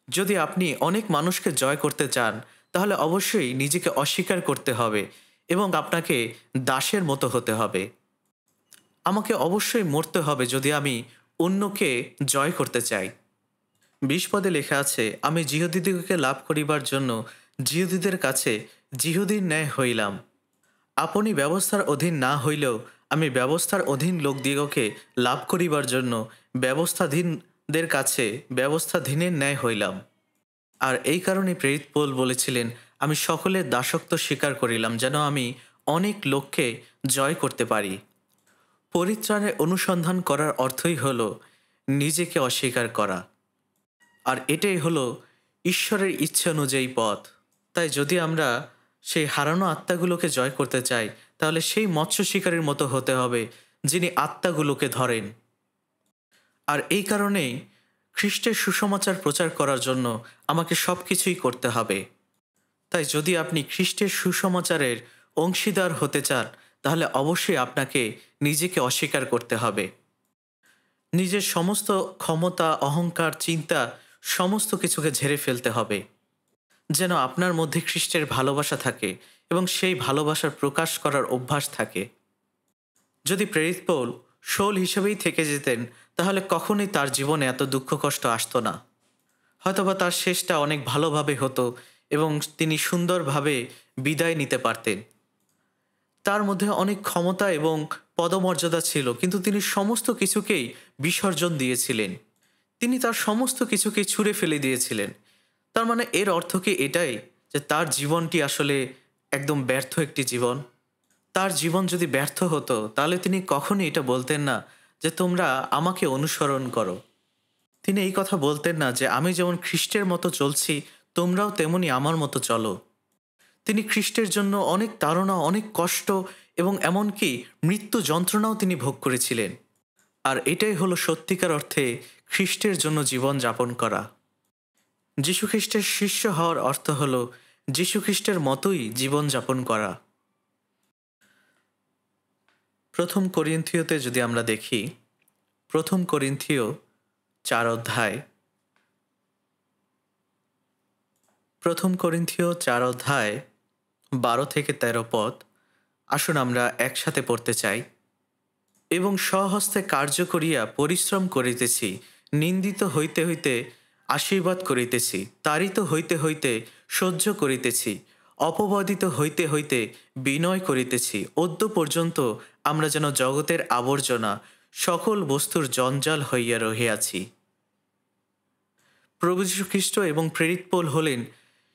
যদি আপনি অনেক মানুষকে জয় করতে চান, তাহলে অবশ্যই নিজেকে অস্বীকার করতে হবে এবং আপনাকে দাসের মতো হতে হবে। আমাকে অবশ্যই মরতে হবে যদি আমি অন্যকে জয় করতে চাই। ২০ পদে লেখা আছে, আমি জিহুদীদিগকে লাভ করিবার জন্য জিহুদীদের কাছে জিহুদীর ন্যায় হইলাম। আপনি ব্যবস্থার অধীন না হইলেও আমি ব্যবস্থার অধীন লোকদিগকে লাভ করিবার জন্য ব্যবস্থাধীনদের কাছে ব্যবস্থাধীনের ন্যায় হইলাম। আর এই কারণে প্রেরিত পৌল বলেছিলেন, আমি সকলের দাসত্ব স্বীকার করিলাম, যেন আমি অনেক লোককে জয় করতে পারি। পরিত্রাণের অনুসন্ধান করার অর্থই হলো নিজেকে অস্বীকার করা, আর এটাই হলো ঈশ্বরের ইচ্ছা অনুযায়ী পথ। তাই যদি আমরা সেই হারানো আত্মাগুলোকে জয় করতে চাই, তাহলে সেই মৎস্য শিকারীর মতো হতে হবে, যিনি আত্মাগুলোকে ধরেন। আর এই কারণেই খ্রিস্টের সুসমাচার প্রচার করার জন্য আমাকে সব কিছুই করতে হবে। তাই যদি আপনি খ্রিস্টের সুসমাচারের অংশীদার হতে চান, তাহলে অবশ্যই আপনাকে নিজেকে অস্বীকার করতে হবে। নিজের সমস্ত ক্ষমতা, অহংকার, চিন্তা সমস্ত কিছুকে ঝেড়ে ফেলতে হবে, যেন আপনার মধ্যে খ্রিস্টের ভালোবাসা থাকে এবং সেই ভালোবাসার প্রকাশ করার অভ্যাস থাকে। যদি প্রেরিত পৌল শৌল হিসেবেই থেকে যেতেন, তাহলে কখনোই তার জীবনে এত দুঃখ কষ্ট আসতো না। হয়তোবা তার শেষটা অনেক ভালোভাবে হতো এবং তিনি সুন্দরভাবে বিদায় নিতে পারতেন। তার মধ্যে অনেক ক্ষমতা এবং পদমর্যাদা ছিল, কিন্তু তিনি সমস্ত কিছুকেই বিসর্জন দিয়েছিলেন। তিনি তার সমস্ত কিছুকে ছুঁড়ে ফেলে দিয়েছিলেন। তার মানে এর অর্থ কি এটাই যে তার জীবনটি আসলে একদম ব্যর্থ একটি জীবন? তার জীবন যদি ব্যর্থ হতো, তাহলে তিনি কখনোই এটা বলতেন না যে তোমরা আমাকে অনুসরণ করো। তিনি এই কথা বলতেন না যে আমি যেমন খ্রিস্টের মতো চলছি, তোমরাও তেমনি আমার মতো চলো। তিনি খ্রিস্টের জন্য অনেক তাড়না, অনেক কষ্ট এবং এমনকি মৃত্যু যন্ত্রণাও তিনি ভোগ করেছিলেন। আর এটাই হলো সত্যিকার অর্থে খ্রিস্টের জন্য জীবন যাপন করা। যীশুখ্রিস্টের শিষ্য হওয়ার অর্থ হল যীশুখ্রিস্টের মতোই জীবন যাপন করা। প্রথম করিন্থীয়তে যদি আমরা দেখি, প্রথম করিন্থীয় 4 অধ্যায়, প্রথম করিন্থীয় 4 অধ্যায় 12 থেকে 13 পদ আসুন আমরা একসাথে পড়তে চাই। এবং স্বহস্তে কার্য করিয়া পরিশ্রম করিতেছি, নিন্দিত হইতে হইতে আশীর্বাদ করিতেছি, তাড়িত হইতে হইতে সহ্য করিতেছি, অপবাদিত হইতে হইতে বিনয় করিতেছি। অদ্য পর্যন্ত আমরা যেন জগতের আবর্জনা, সকল বস্তুর জঞ্জাল হইয়া রহিয়াছি। প্রভু যীশু খ্রিস্ট এবং প্রেরিত পৌল হলেন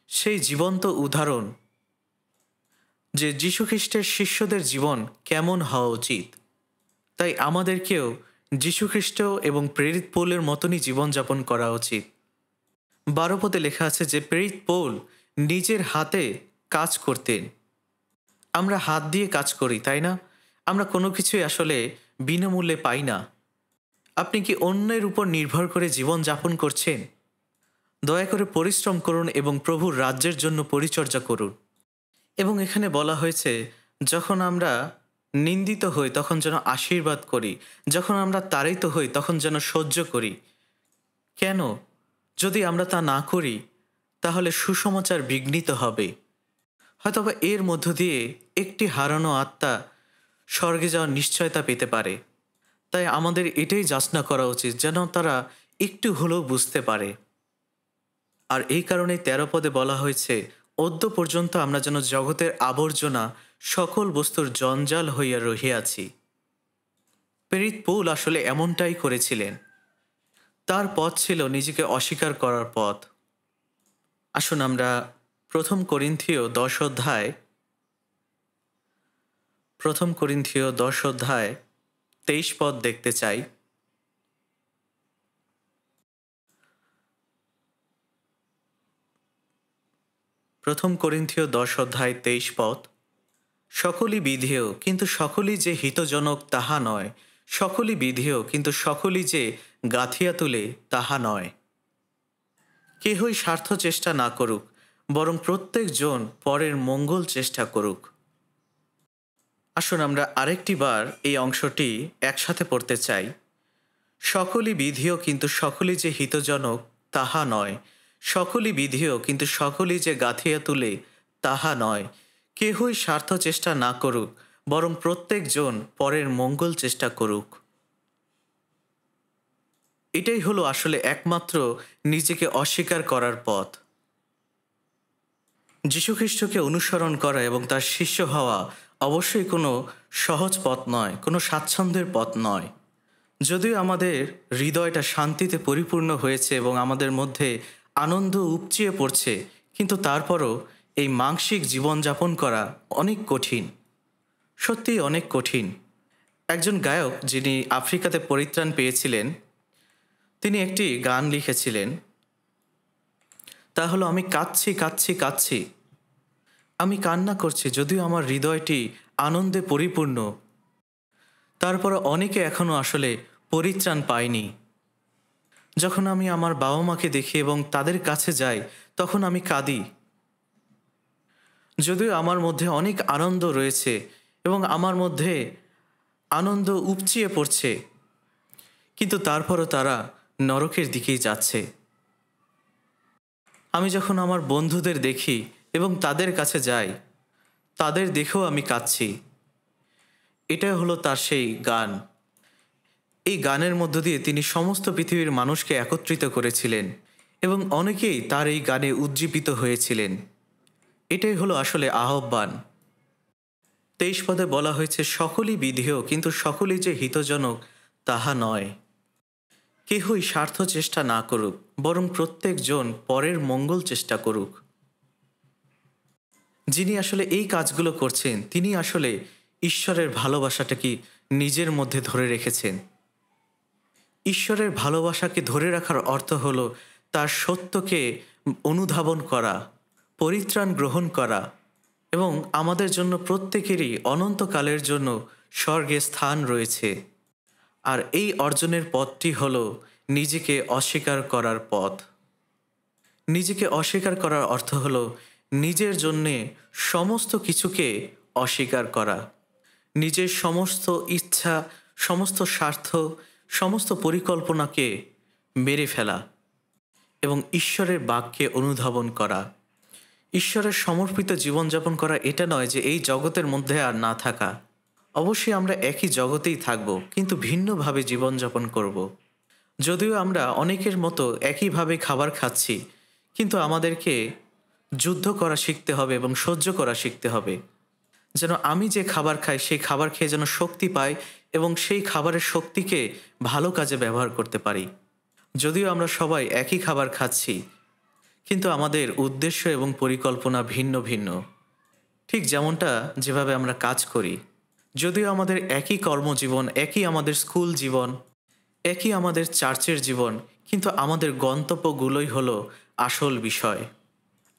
সেই জীবন্ত উদাহরণ যে যীশুখ্রিস্টের শিষ্যদের জীবন কেমন হওয়া উচিত। তাই আমাদেরকেও যীশুখ্রিস্ট এবং প্রেরিত পৌলের মতনই জীবনযাপন করা উচিত। 12 পদে লেখা আছে যে প্রেরিত পৌল নিজের হাতে কাজ করতেন। আমরা হাত দিয়ে কাজ করি, তাই না? আমরা কোনো কিছুই আসলে বিনামূল্যে পাই না। আপনি কি অন্যের উপর নির্ভর করে জীবন যাপন করছেন? দয়া করে পরিশ্রম করুন এবং প্রভুর রাজ্যের জন্য পরিচর্যা করুন। এবং এখানে বলা হয়েছে যখন আমরা নিন্দিত হই তখন যেন আশীর্বাদ করি, যখন আমরা তাড়িত হই তখন যেন সহ্য করি। কেন? যদি আমরা তা না করি তাহলে সুসমাচার বিঘ্নিত হবে। হয়তোবা এর মধ্য দিয়ে একটি হারানো আত্মা স্বর্গে যাওয়ার নিশ্চয়তা পেতে পারে। তাই আমাদের এটাই যাচনা করা উচিত যেন তারা একটু হলেও বুঝতে পারে। আর এই কারণে 13 পদে বলা হয়েছে অদ্য পর্যন্ত আমরা যেন জগতের আবর্জনা, সকল বস্তুর জঞ্জাল হইয়া রহিয়াছি। প্রেরিত পৌল আসলে এমনটাই করেছিলেন। তার পথ ছিল নিজেকে অস্বীকার করার পথ। আসুন আমরা প্রথম করিন্থীয় 10 অধ্যায়, প্রথম করিন্থীয় 10 অধ্যায় 23 পদ দেখতে চাই। প্রথম করিন্থীয় 10 অধ্যায় 23 পদ, সকলই বিধেয় কিন্তু সকলই যে হিতজনক তাহা নয়, সকলই বিধেয় কিন্তু সকলই যে গাঁথিয়া তুলে তাহা নয়। কেহই স্বার্থ চেষ্টা না করুক, বরং প্রত্যেকজন পরের মঙ্গল চেষ্টা করুক। আসুন আমরা আরেকটি বার এই অংশটি একসাথে পড়তে চাই। সকলই বিধেয় কিন্তু সকলই যে হিতজনক তাহা নয়, সকলই বিধেয় কিন্তু সকলই যে গাঁথিয়া তুলে তাহা নয়। কেহই স্বার্থ চেষ্টা না করুক, বরং প্রত্যেকজন পরের মঙ্গল চেষ্টা করুক। এটাই হলো আসলে একমাত্র নিজেকে অস্বীকার করার পথ। যীশুখ্রিস্টকে অনুসরণ করা এবং তার শিষ্য হওয়া অবশ্যই কোনো সহজ পথ নয়, কোনো স্বাচ্ছন্দ্যের পথ নয়। যদিও আমাদের হৃদয়টা শান্তিতে পরিপূর্ণ হয়েছে এবং আমাদের মধ্যে আনন্দ উপচিয়ে পড়ছে, কিন্তু তারপরও এই মানসিক জীবনযাপন করা অনেক কঠিন, সত্যিই অনেক কঠিন। একজন গায়ক যিনি আফ্রিকাতে পরিত্রাণ পেয়েছিলেন, তিনি একটি গান লিখেছিলেন, তা হলো আমি কাঁদছি কাঁদছি কাঁদছি, আমি কান্না করছি যদিও আমার হৃদয়টি আনন্দে পরিপূর্ণ। তারপর অনেকে এখনও আসলে পরিত্রাণ পায়নি। যখন আমি আমার বাবা মাকে দেখি এবং তাদের কাছে যাই তখন আমি কাঁদি। যদিও আমার মধ্যে অনেক আনন্দ রয়েছে এবং আমার মধ্যে আনন্দ উপচিয়ে পড়ছে, কিন্তু তারপরও তারা নরকের দিকেই যাচ্ছে। আমি যখন আমার বন্ধুদের দেখি এবং তাদের কাছে যাই, তাদের দেখেও আমি কাঁদছি। এটাই হলো তার সেই গান। এই গানের মধ্য দিয়ে তিনি সমস্ত পৃথিবীর মানুষকে একত্রিত করেছিলেন এবং অনেকেই তার এই গানে উজ্জীবিত হয়েছিলেন। এটাই হলো আসলে আহ্বান। 23 পদে বলা হয়েছে সকলই বিধেয় কিন্তু সকলই যে হিতজনক তাহা নয়। কেহই স্বার্থ চেষ্টা না করুক, বরং প্রত্যেকজন পরের মঙ্গল চেষ্টা করুক। যিনি আসলে এই কাজগুলো করছেন তিনি আসলে ঈশ্বরের ভালোবাসাটাকে নিজের মধ্যে ধরে রেখেছেন। ঈশ্বরের ভালোবাসাকে ধরে রাখার অর্থ হলো তার সত্যকে অনুধাবন করা, পরিত্রাণ গ্রহণ করা এবং আমাদের জন্য প্রত্যেকেরই অনন্তকালের জন্য স্বর্গে স্থান রয়েছে। আর এই অর্জনের পথটি হল নিজেকে অস্বীকার করার পথ। নিজেকে অস্বীকার করার অর্থ হল নিজের জন্যে সমস্ত কিছুকে অস্বীকার করা, নিজের সমস্ত ইচ্ছা, সমস্ত স্বার্থ, সমস্ত পরিকল্পনাকে মেরে ফেলা এবং ঈশ্বরের বাক্যে অনুধাবন করা। ঈশ্বরের সমর্পিত জীবনযাপন করা এটা নয় যে এই জগতের মধ্যে আর না থাকা। অবশ্যই আমরা একই জগতেই থাকব, কিন্তু ভিন্নভাবে জীবনযাপন করব। যদিও আমরা অনেকের মতো একইভাবে খাবার খাচ্ছি, কিন্তু আমাদেরকে যুদ্ধ করা শিখতে হবে এবং সহ্য করা শিখতে হবে, যেন আমি যে খাবার খাই সেই খাবার খেয়ে যেন শক্তি পাই এবং সেই খাবারের শক্তিকে ভালো কাজে ব্যবহার করতে পারি। যদিও আমরা সবাই একই খাবার খাচ্ছি, কিন্তু আমাদের উদ্দেশ্য এবং পরিকল্পনা ভিন্ন ভিন্ন। ঠিক যেমনটা যেভাবে আমরা কাজ করি, যদিও আমাদের একই কর্মজীবন, একই আমাদের স্কুল জীবন, একই আমাদের চার্চের জীবন, কিন্তু আমাদের গন্তব্যগুলোই হলো আসল বিষয়।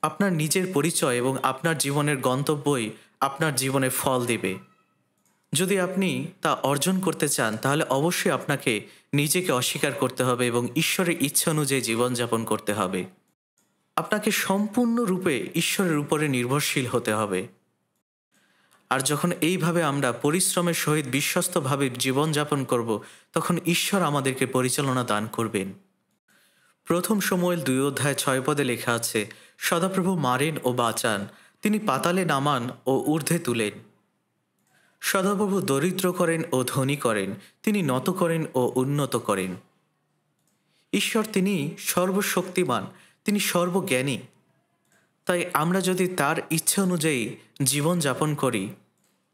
আপনার নিজের পরিচয় এবং আপনার জীবনের গন্তব্যই আপনার জীবনে ফল দেবে। যদি আপনি তা অর্জন করতে চান, তাহলে অবশ্যই আপনাকে নিজেকে অস্বীকার করতে হবে এবং ঈশ্বরের ইচ্ছা অনুযায়ী জীবনযাপন করতে হবে। আপনাকে সম্পূর্ণরূপে ঈশ্বরের উপরে নির্ভরশীল হতে হবে। আর যখন এইভাবে আমরা পরিশ্রমের সহিত বিশ্বস্তভাবে জীবনযাপন করব, তখন ঈশ্বর আমাদেরকে পরিচালনা দান করবেন। প্রথম শমূয়েল 2:6 লেখা আছে, সদাপ্রভু মারেন ও বাঁচান, তিনি পাতালে নামান ও ঊর্ধ্বে তুলেন। সদাপ্রভু দরিদ্র করেন ও ধনী করেন, তিনি নত করেন ও উন্নত করেন। ঈশ্বর তিনি সর্বশক্তিমান, তিনি সর্বজ্ঞানী। তাই আমরা যদি তার ইচ্ছা অনুযায়ী জীবনযাপন করি,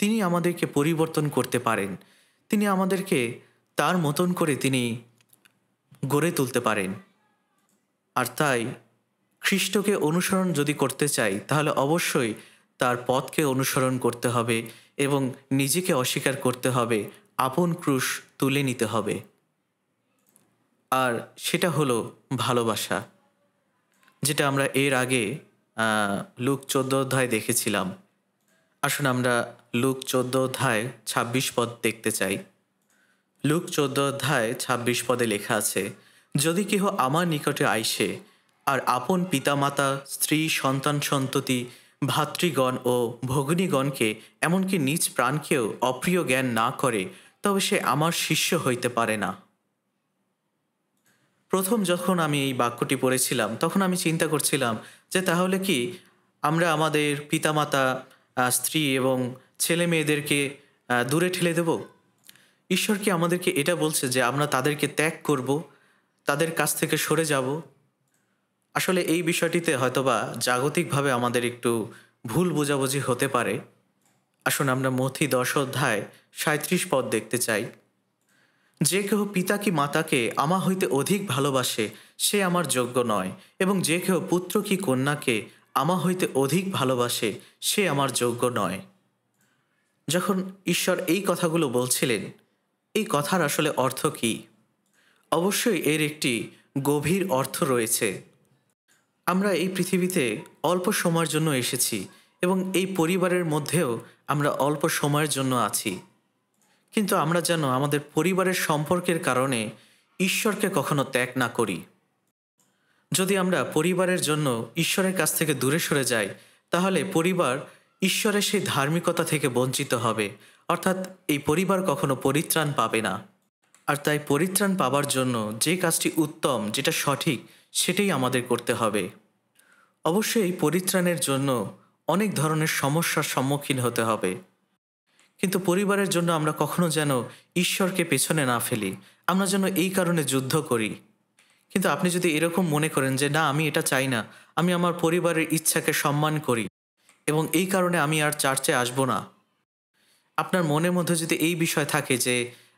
তিনি আমাদেরকে পরিবর্তন করতে পারেন। তিনি আমাদেরকে তার মতন করে তিনি গড়ে তুলতে পারেন। আর তাই খ্রিস্টকে অনুসরণ যদি করতে চাই, তাহলে অবশ্যই তার পথকে অনুসরণ করতে হবে এবং নিজেকে অস্বীকার করতে হবে, আপন ক্রুশ তুলে নিতে হবে। আর সেটা হলো ভালোবাসা, যেটা আমরা এর আগে লুক 14 দেখেছিলাম। আসুন আমরা লুক 14:26 দেখতে চাই। লুক 14:26 লেখা আছে, যদি কেহ আমার নিকটে আইসে আর আপন পিতামাতা, স্ত্রী, সন্তান সন্ততি, ভাতৃগণ ও ভগ্নীগণকে, এমনকি নিজ প্রাণকেও অপ্রিয় জ্ঞান না করে, তবে সে আমার শিষ্য হইতে পারে না। প্রথম যখন আমি এই বাক্যটি পড়েছিলাম, তখন আমি চিন্তা করছিলাম যে তাহলে কি আমরা আমাদের পিতামাতা, স্ত্রী এবং ছেলে মেয়েদেরকে দূরে ঠেলে দেব? ঈশ্বর কি আমাদেরকে এটা বলছে যে আমরা তাদেরকে ত্যাগ করব, তাদের কাছ থেকে সরে যাব? আসলে এই বিষয়টিতে হয়তোবা জাগতিকভাবে আমাদের একটু ভুল বোঝাবুঝি হতে পারে। আসুন আমরা মথি 10:37 দেখতে চাই। যে কেহ পিতা কি মাতাকে আমা হইতে অধিক ভালোবাসে, সে আমার যোগ্য নয়, এবং যে কেহ পুত্র কি কন্যাকে আমা হইতে অধিক ভালোবাসে, সে আমার যোগ্য নয়। যখন ঈশ্বর এই কথাগুলো বলছিলেন, এই কথার আসলে অর্থ কী? অবশ্যই এর একটি গভীর অর্থ রয়েছে। আমরা এই পৃথিবীতে অল্প সময়ের জন্য এসেছি এবং এই পরিবারের মধ্যেও আমরা অল্প সময়ের জন্য আছি, কিন্তু আমরা যেন আমাদের পরিবারের সম্পর্কের কারণে ঈশ্বরকে কখনো ত্যাগ না করি। যদি আমরা পরিবারের জন্য ঈশ্বরের কাছ থেকে দূরে সরে যাই, তাহলে পরিবার ঈশ্বরের সেই ধার্মিকতা থেকে বঞ্চিত হবে, অর্থাৎ এই পরিবার কখনো পরিত্রাণ পাবে না। আর তাই পরিত্রাণ পাবার জন্য যে কাজটি উত্তম, যেটা সঠিক, সেটাই আমাদের করতে হবে। অবশ্যই এই পরিত্রাণের জন্য অনেক ধরনের সমস্যার সম্মুখীন হতে হবে, কিন্তু পরিবারের জন্য আমরা কখনো যেন ঈশ্বরকে পেছনে না ফেলি। আমরা যেন এই কারণে যুদ্ধ করি। কিন্তু আপনি যদি এরকম মনে করেন যে না, আমি এটা চাই না, আমি আমার পরিবারের ইচ্ছাকে সম্মান করি এবং এই কারণে আমি আর চার্চে আসব না, আপনার মনের মধ্যে যদি এই বিষয় থাকে যে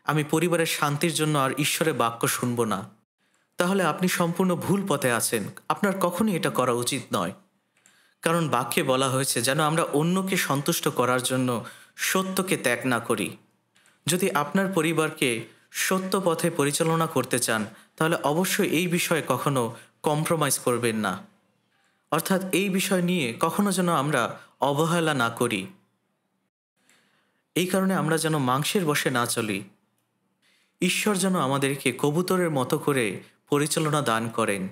আমি পরিবারের শান্তির জন্য আর ঈশ্বরের বাক্য শুনব না, তাহলে আপনি সম্পূর্ণ ভুল পথে আছেন। আপনার কখনই এটা করা উচিত নয়। কারণ বাক্যে বলা হয়েছে যেন আমরা অন্যকে সন্তুষ্ট করার জন্য সত্যকে ত্যাগ না করি। যদি আপনার পরিবারকে সত্য পথে পরিচালনা করতে চান, তাহলে অবশ্যই এই বিষয়ে কখনো কম্প্রোমাইজ করবেন না। অর্থাৎ এই বিষয় নিয়ে কখনো যেন আমরা অবহেলা না করি। এই কারণে আমরা যেন মাংসের বশে না চলি। ঈশ্বর যেন আমাদেরকে কবুতরের মতো করে পরিচালনা দান করেন।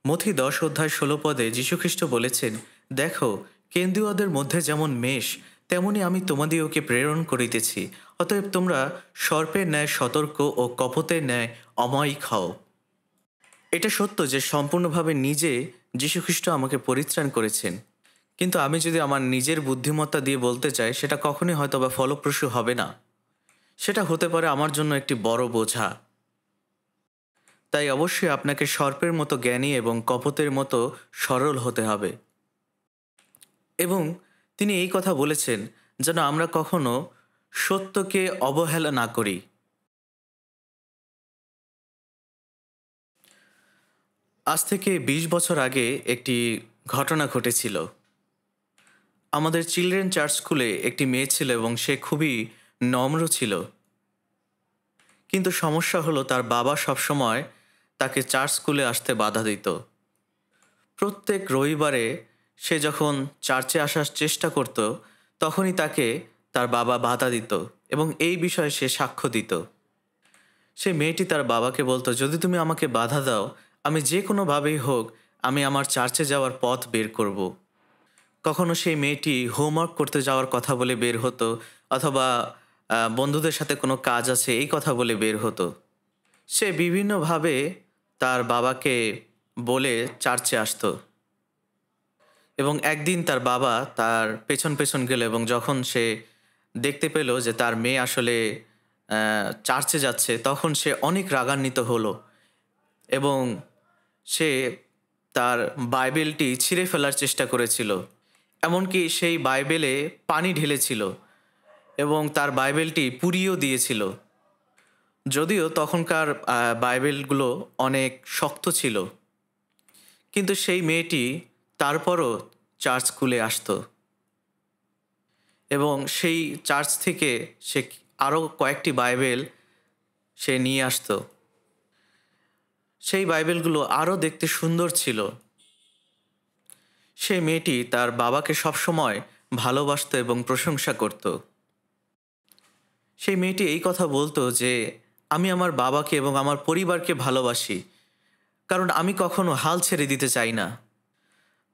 মথি 10 অধ্যায় 16 পদে যীশুখ্রিস্ট বলেছেন, দেখো, কেন্দুয়াদের মধ্যে যেমন মেষ, তেমনি আমি তোমাদিওকে প্রেরণ করিতেছি। অতএব তোমরা সর্পের ন্যায় সতর্ক ও কপতের ন্যায় অমায়িক হও। এটা সত্য যে সম্পূর্ণভাবে নিজে যীশুখ্রিস্ট আমাকে পরিত্রাণ করেছেন, কিন্তু আমি যদি আমার নিজের বুদ্ধিমত্তা দিয়ে বলতে চাই, সেটা কখনোই হয়তো বা ফলপ্রসূ হবে না। সেটা হতে পারে আমার জন্য একটি বড় বোঝা। তাই অবশ্যই আপনাকে সর্পের মতো জ্ঞানী এবং কপতের মতো সরল হতে হবে। এবং তিনি এই কথা বলেছেন যেন আমরা কখনো সত্যকে অবহেলা না করি। আজ থেকে 20 বছর আগে একটি ঘটনা ঘটেছিল। আমাদের চিলড্রেন চার্চ স্কুলে একটি মেয়ে ছিল এবং সে খুবই নম্র ছিল। কিন্তু সমস্যা হলো, তার বাবা সবসময় তাকে চার্চ স্কুলে আসতে বাধা দিত। প্রত্যেক রবিবারে সে যখন চার্চে আসার চেষ্টা করত, তখনই তাকে তার বাবা বাধা দিত এবং এই বিষয়ে সে সাক্ষ্য দিত। সে মেয়েটি তার বাবাকে বলতো, যদি তুমি আমাকে বাধা দাও, আমি যে কোনোভাবেই হোক আমি আমার চার্চে যাওয়ার পথ বের করব। কখনো সেই মেয়েটি হোমওয়ার্ক করতে যাওয়ার কথা বলে বের হতো, অথবা বন্ধুদের সাথে কোনো কাজ আছে এই কথা বলে বের হতো। সে বিভিন্নভাবে তার বাবাকে বলে চার্চে আসতো এবং একদিন তার বাবা তার পেছন পেছন গেল এবং যখন সে দেখতে পেল যে তার মেয়ে আসলে চার্চে যাচ্ছে, তখন সে অনেক রাগান্বিত হলো এবং সে তার বাইবেলটি ছিঁড়ে ফেলার চেষ্টা করেছিল। এমনকি সেই বাইবেলে পানি ঢেলেছিল এবং তার বাইবেলটি পুড়িয়েও দিয়েছিল। যদিও তখনকার বাইবেলগুলো অনেক শক্ত ছিল, কিন্তু সেই মেয়েটি তারপরও চার্চ স্কুলে আসতো এবং সেই চার্চ থেকে সে আরও কয়েকটি বাইবেল সে নিয়ে আসতো। সেই বাইবেলগুলো আরও দেখতে সুন্দর ছিল। সেই মেয়েটি তার বাবাকে সবসময় ভালোবাসতো এবং প্রশংসা করত। সেই মেয়েটি এই কথা বলতো যে, আমি আমার বাবাকে এবং আমার পরিবারকে ভালোবাসি, কারণ আমি কখনো হাল ছেড়ে দিতে চাই না।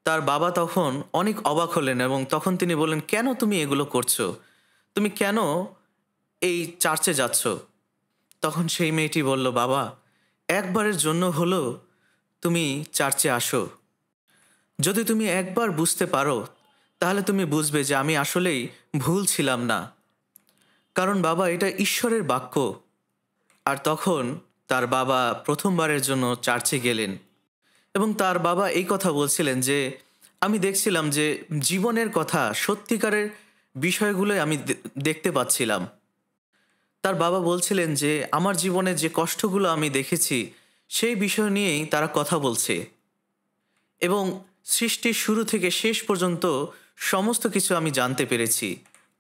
তার বাবা তখন অনেক অবাক হলেন এবং তখন তিনি বললেন, কেন তুমি এগুলো করছো? তুমি কেন এই চার্চে যাচ্ছ? তখন সেই মেয়েটি বলল, বাবা, একবারের জন্য হলো তুমি চার্চে আসো। যদি তুমি একবার বুঝতে পারো, তাহলে তুমি বুঝবে যে আমি আসলেই ভুল ছিলাম না, কারণ বাবা, এটা ঈশ্বরের বাক্য। আর তখন তার বাবা প্রথমবারের জন্য চার্চে গেলেন এবং তার বাবা এই কথা বলছিলেন যে, আমি দেখছিলাম যে জীবনের কথা, সত্যিকারের বিষয়গুলোই আমি দেখতে পাচ্ছিলাম। তার বাবা বলছিলেন যে আমার জীবনে যে কষ্টগুলো আমি দেখেছি, সেই বিষয় নিয়েই তারা কথা বলছে এবং সৃষ্টির শুরু থেকে শেষ পর্যন্ত সমস্ত কিছু আমি জানতে পেরেছি।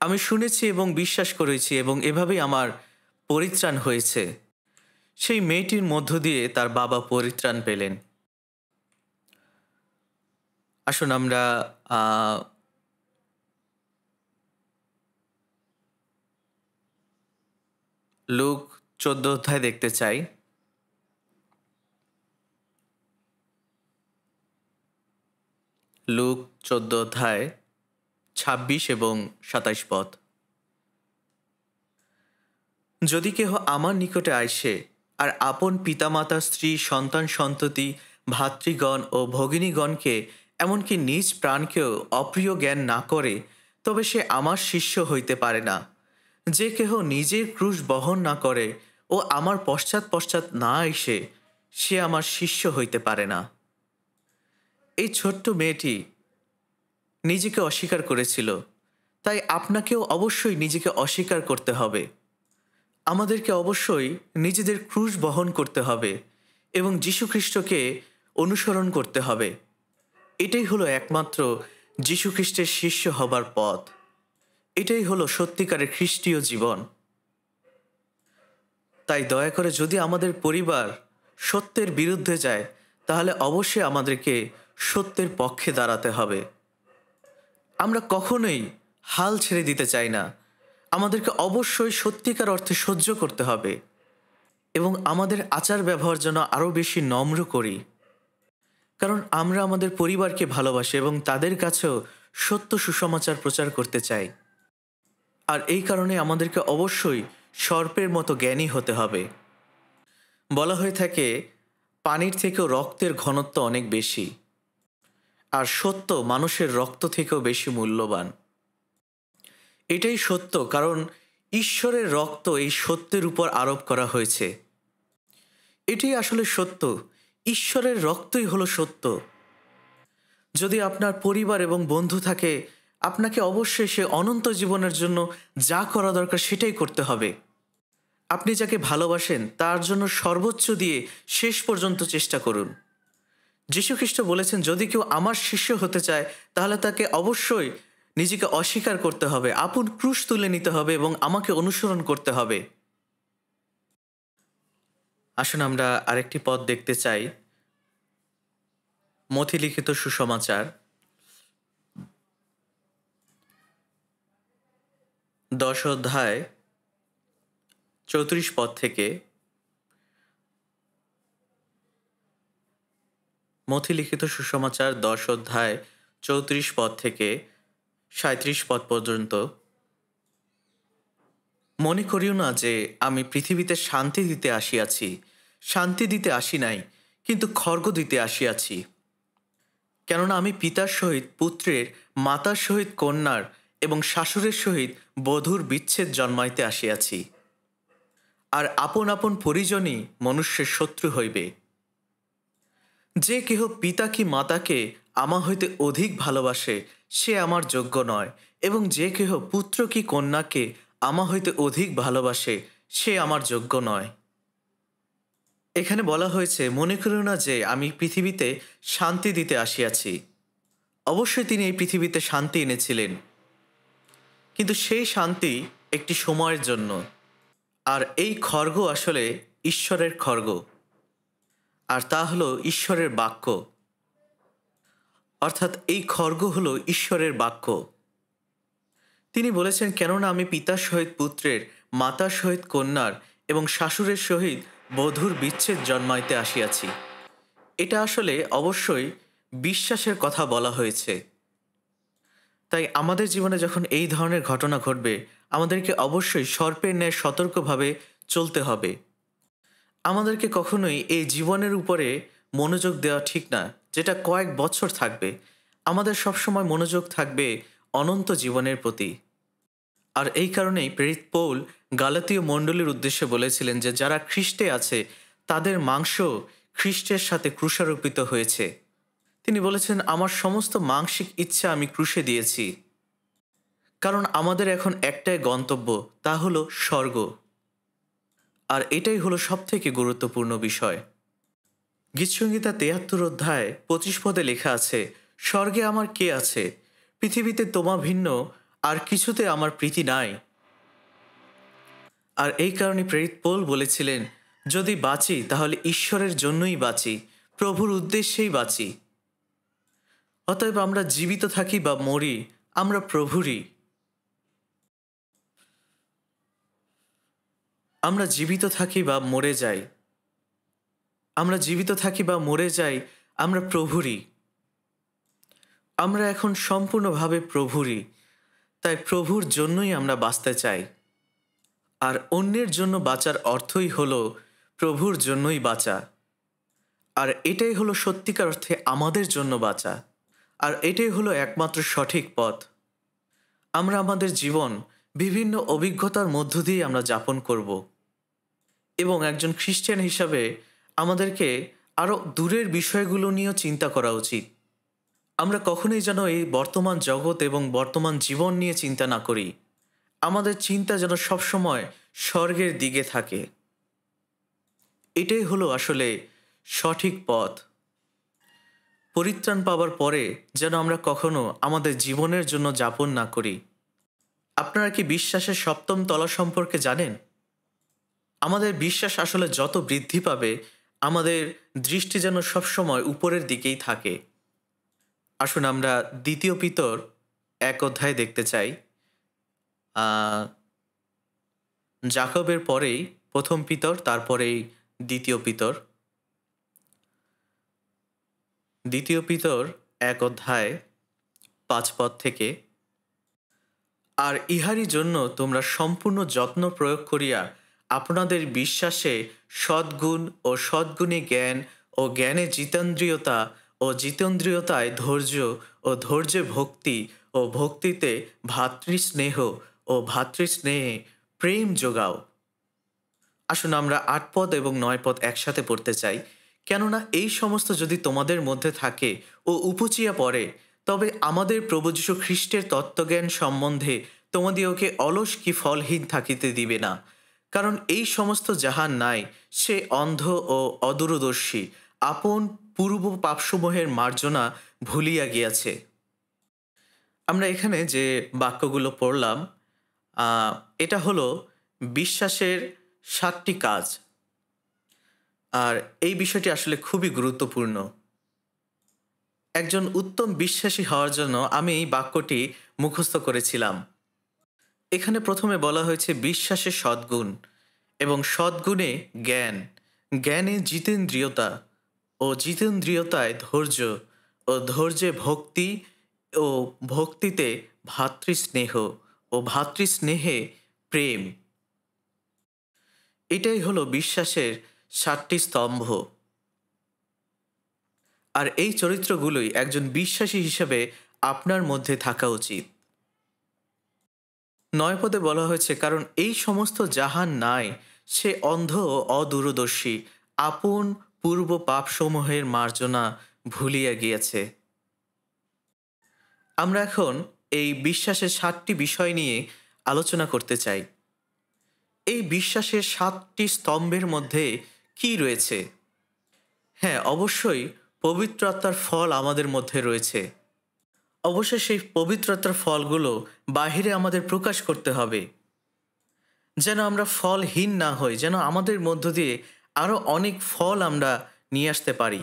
আমি শুনেছি এবং বিশ্বাস করেছি এবং এভাবেই আমার পরিত্রাণ হয়েছে। সেই মেয়েটির মধ্য দিয়ে তার বাবা পরিত্রাণ পেলেন। আসুন আমরা লুক 14 অধ্যায় দেখতে চাই। লুক 14 অধ্যায় 26 এবং 27 পদ। যদি কেহ আমার নিকটে আইসে আর আপন পিতামাতা, স্ত্রী, সন্তান সন্ততি, ভাতৃগণ ও ভগিনীগণকে, এমনকি নিজ প্রাণকেও অপ্রিয় জ্ঞান না করে, তবে সে আমার শিষ্য হইতে পারে না। যে কেহ নিজের ক্রুশ বহন না করে ও আমার পশ্চাৎ পশ্চাৎ না এসে, সে আমার শিষ্য হইতে পারে না। এই ছোট্ট মেয়েটি নিজেকে অস্বীকার করেছিল, তাই আপনাকেও অবশ্যই নিজেকে অস্বীকার করতে হবে। আমাদেরকে অবশ্যই নিজেদের ক্রুশ বহন করতে হবে এবং যীশুখ্রিস্টকে অনুসরণ করতে হবে। এটাই হলো একমাত্র যীশুখ্রিস্টের শিষ্য হবার পথ। এটাই হলো সত্যিকারের খ্রিস্টীয় জীবন। তাই দয়া করে, যদি আমাদের পরিবার সত্যের বিরুদ্ধে যায়, তাহলে অবশ্যই আমাদেরকে সত্যের পক্ষে দাঁড়াতে হবে। আমরা কখনোই হাল ছেড়ে দিতে চাই না। আমাদেরকে অবশ্যই সত্যিকার অর্থে সহ্য করতে হবে এবং আমাদের আচার ব্যবহার যেন আরও বেশি নম্র করি, কারণ আমরা আমাদের পরিবারকে ভালোবাসি এবং তাদের কাছেও সত্য সুসমাচার প্রচার করতে চাই। আর এই কারণে আমাদেরকে অবশ্যই সর্পের মতো জ্ঞানী হতে হবে। বলা হয়ে থাকে পানির থেকেও রক্তের ঘনত্ব অনেক বেশি, আর সত্য মানুষের রক্ত থেকেও বেশি মূল্যবান। এটাই সত্য, কারণ ঈশ্বরের রক্ত এই সত্যের উপর আরোপ করা হয়েছে। এটাই আসলে সত্য, ঈশ্বরের রক্তই হলো সত্য। যদি আপনার পরিবার এবং বন্ধু থাকে, আপনাকে অবশ্যই সে অনন্ত জীবনের জন্য যা করা দরকার সেটাই করতে হবে। আপনি যাকে ভালোবাসেন তার জন্য সর্বোচ্চ দিয়ে শেষ পর্যন্ত চেষ্টা করুন। যীশুখ্রিস্ট বলেছেন, যদি কেউ আমার শিষ্য হতে চায় তাহলে তাকে অবশ্যই নিজেকে অস্বীকার করতে হবে, আপন ক্রুশ তুলে নিতে হবে এবং আমাকে অনুসরণ করতে হবে। আসুন আমরা আরেকটি পদ দেখতে চাই। মথি লিখিত সুসমাচার 10 অধ্যায় 34 পদ থেকে। মথি লিখিত সুসমাচার 10 অধ্যায় 34 পদ থেকে 37 পদ পর্যন্ত। মনে করিও না যে আমি পৃথিবীতে শান্তি দিতে আসিয়াছি, শান্তি দিতে আসি নাই, কিন্তু খড়গ দিতে আসিয়াছি। কেননা আমি পিতার সহিত পুত্রের, মাতার সহিত কন্যার এবং শাশুড়ের সহিত বধূর বিচ্ছেদ জন্মাইতে আসিয়াছি। আর আপন আপন পরিজনই মনুষ্যের শত্রু হইবে। যে কেহ পিতা কি মাতাকে আমা হইতে অধিক ভালোবাসে সে আমার যোগ্য নয়, এবং যে কেহ পুত্র কি কন্যাকে আমা হইতে অধিক ভালোবাসে সে আমার যোগ্য নয়। এখানে বলা হয়েছে, মনে করিও না যে আমি পৃথিবীতে শান্তি দিতে আসিয়াছি। অবশ্যই তিনি এই পৃথিবীতে শান্তি এনেছিলেন, কিন্তু সেই শান্তি একটি সময়ের জন্য। আর এই খড়গ আসলে ঈশ্বরের খড়গ, আর তা হলো ঈশ্বরের বাক্য। অর্থাৎ এই খড়গ হলো ঈশ্বরের বাক্য। তিনি বলেছেন, কেননা আমি পিতার সহিত পুত্রের, মাতার সহিত কন্যার এবং শাশুড়ের সহিত বধূর বিচ্ছেদ জন্মাইতে আসিয়াছি। এটা আসলে অবশ্যই বিশ্বাসের কথা বলা হয়েছে। তাই আমাদের জীবনে যখন এই ধরনের ঘটনা ঘটবে, আমাদেরকে অবশ্যই সর্পের ন্যায় সতর্কভাবে চলতে হবে। আমাদেরকে কখনোই এই জীবনের উপরে মনোযোগ দেওয়া ঠিক না, যেটা কয়েক বছর থাকবে। আমাদের সবসময় মনোযোগ থাকবে অনন্ত জীবনের প্রতি। আর এই কারণেই প্রেরিত পৌল গালাতীয় মণ্ডলীর উদ্দেশ্যে বলেছিলেন যে যারা খ্রিস্টে আছে তাদের মাংস খ্রিস্টের সাথে ক্রুশারোপিত হয়েছে। তিনি বলেছেন, আমার সমস্ত মাংসিক ইচ্ছা আমি ক্রুশে দিয়েছি, কারণ আমাদের এখন একটাই গন্তব্য, তা হলো স্বর্গ। আর এটাই হলো সবথেকে গুরুত্বপূর্ণ বিষয়। গীতসংহিতা 73 অধ্যায় 25 পদে লেখা আছে, স্বর্গে আমার কে আছে? পৃথিবীতে তোমা ভিন্ন আর কিছুতে আমার প্রীতি নাই। আর এই কারণে প্রেরিত পৌল বলেছিলেন, যদি বাঁচি তাহলে ঈশ্বরের জন্যই বাঁচি, প্রভুর উদ্দেশ্যেই বাঁচি। অতএব আমরা জীবিত থাকি বা মরি, আমরা প্রভুরই। আমরা জীবিত থাকি বা মরে যাই, আমরা জীবিত থাকি বা মরে যাই, আমরা প্রভুরই। আমরা এখন সম্পূর্ণভাবে প্রভুরই। তাই প্রভুর জন্যই আমরা বাঁচতে চাই। আর অন্যের জন্য বাঁচার অর্থই হলো প্রভুর জন্যই বাঁচা। আর এটাই হলো সত্যিকার অর্থে আমাদের জন্য বাঁচা। আর এটাই হলো একমাত্র সঠিক পথ। আমরা আমাদের জীবন বিভিন্ন অভিজ্ঞতার মধ্য দিয়ে আমরা যাপন করব, এবং একজন খ্রিস্টান হিসাবে আমাদেরকে আরও দূরের বিষয়গুলো নিয়েও চিন্তা করা উচিত। আমরা কখনোই যেন এই বর্তমান জগৎ এবং বর্তমান জীবন নিয়ে চিন্তা না করি। আমাদের চিন্তা যেন সবসময় স্বর্গের দিকে থাকে। এটাই হলো আসলে সঠিক পথ। পরিত্রাণ পাওয়ার পরে যেন আমরা কখনো আমাদের জীবনের জন্য যাপন না করি। আপনারা কি বিশ্বাসের সপ্তম তলা সম্পর্কে জানেন? আমাদের বিশ্বাস আসলে যত বৃদ্ধি পাবে, আমাদের দৃষ্টি যেন সবসময় উপরের দিকেই থাকে। আসুন আমরা দ্বিতীয় পিতর 1 অধ্যায় দেখতে চাই। আহ, জাকবের পরেই প্রথম পিতর, তারপরেই দ্বিতীয় পিতর। দ্বিতীয় পিতর 1 অধ্যায় 5 পদ থেকে, আর ইহারই জন্য তোমরা সম্পূর্ণ যত্ন প্রয়োগ করিয়া আপনাদের বিশ্বাসে সদ্গুণ ও সদ্গুণে জ্ঞান ও জ্ঞানে জিতেন্দ্রিয়তা ও জিতেন্দ্রিয়তায় ধৈর্য ও ধৈর্যে ভক্তি ও ভক্তিতে ভ্রাতৃস্নেহ ও ভ্রাতৃস্নেহে প্রেম যোগাও। আসুন আমরা 8 পদ এবং 9 পদ একসাথে পড়তে চাই। কেননা এই সমস্ত যদি তোমাদের মধ্যে থাকে ও উপচিয়া পড়ে, তবে আমাদের প্রভু যীশু খ্রিস্টের তত্ত্বজ্ঞান সম্বন্ধে তোমাদিওকে অলস কি ফলহীন থাকিতে দিবে না। কারণ এই সমস্ত যাহার নাই, সে অন্ধ ও অদূরদর্শী, আপন পূর্ব পাপসমূহের মার্জনা ভুলিয়া গিয়াছে। আমরা এখানে যে বাক্যগুলো পড়লাম, এটা হলো বিশ্বাসের 7টি কাজ। আর এই বিষয়টি আসলে খুবই গুরুত্বপূর্ণ। একজন উত্তম বিশ্বাসী হওয়ার জন্য আমি এই বাক্যটি মুখস্থ করেছিলাম। এখানে প্রথমে বলা হয়েছে বিশ্বাসের সদ্গুণ, এবং সদ্গুণে জ্ঞান, জ্ঞানে জিতেন্দ্রিয়তা ও জিতেন্দ্রিয়তায় ধৈর্য ও ধৈর্যে ভক্তি ও ভক্তিতে ভ্রাতৃস্নেহ ও ভ্রাতৃস্নেহে প্রেম। এটাই হলো বিশ্বাসের 7টি স্তম্ভ। আর এই চরিত্রগুলোই একজন বিশ্বাসী হিসেবে আপনার মধ্যে থাকা উচিত। 9 পদে বলা হয়েছে, কারণ এই সমস্ত যাহার নাই, সে অন্ধ ও অদূরদর্শী, আপন পূর্ব পাপসমূহের মার্জনা ভুলিয়া গিয়াছে। আমরা এখন এই বিশ্বাসের 7টি বিষয় নিয়ে আলোচনা করতে চাই। এই বিশ্বাসের 7টি স্তম্ভের মধ্যে কি রয়েছে? হ্যাঁ, অবশ্যই পবিত্র আত্মার ফল আমাদের মধ্যে রয়েছে। অবশ্যই সেই পবিত্রতার ফলগুলো বাহিরে আমাদের প্রকাশ করতে হবে, যেন আমরা ফলহীন না হই, যেন আমাদের মধ্য দিয়ে আরও অনেক ফল আমরা নিয়ে আসতে পারি।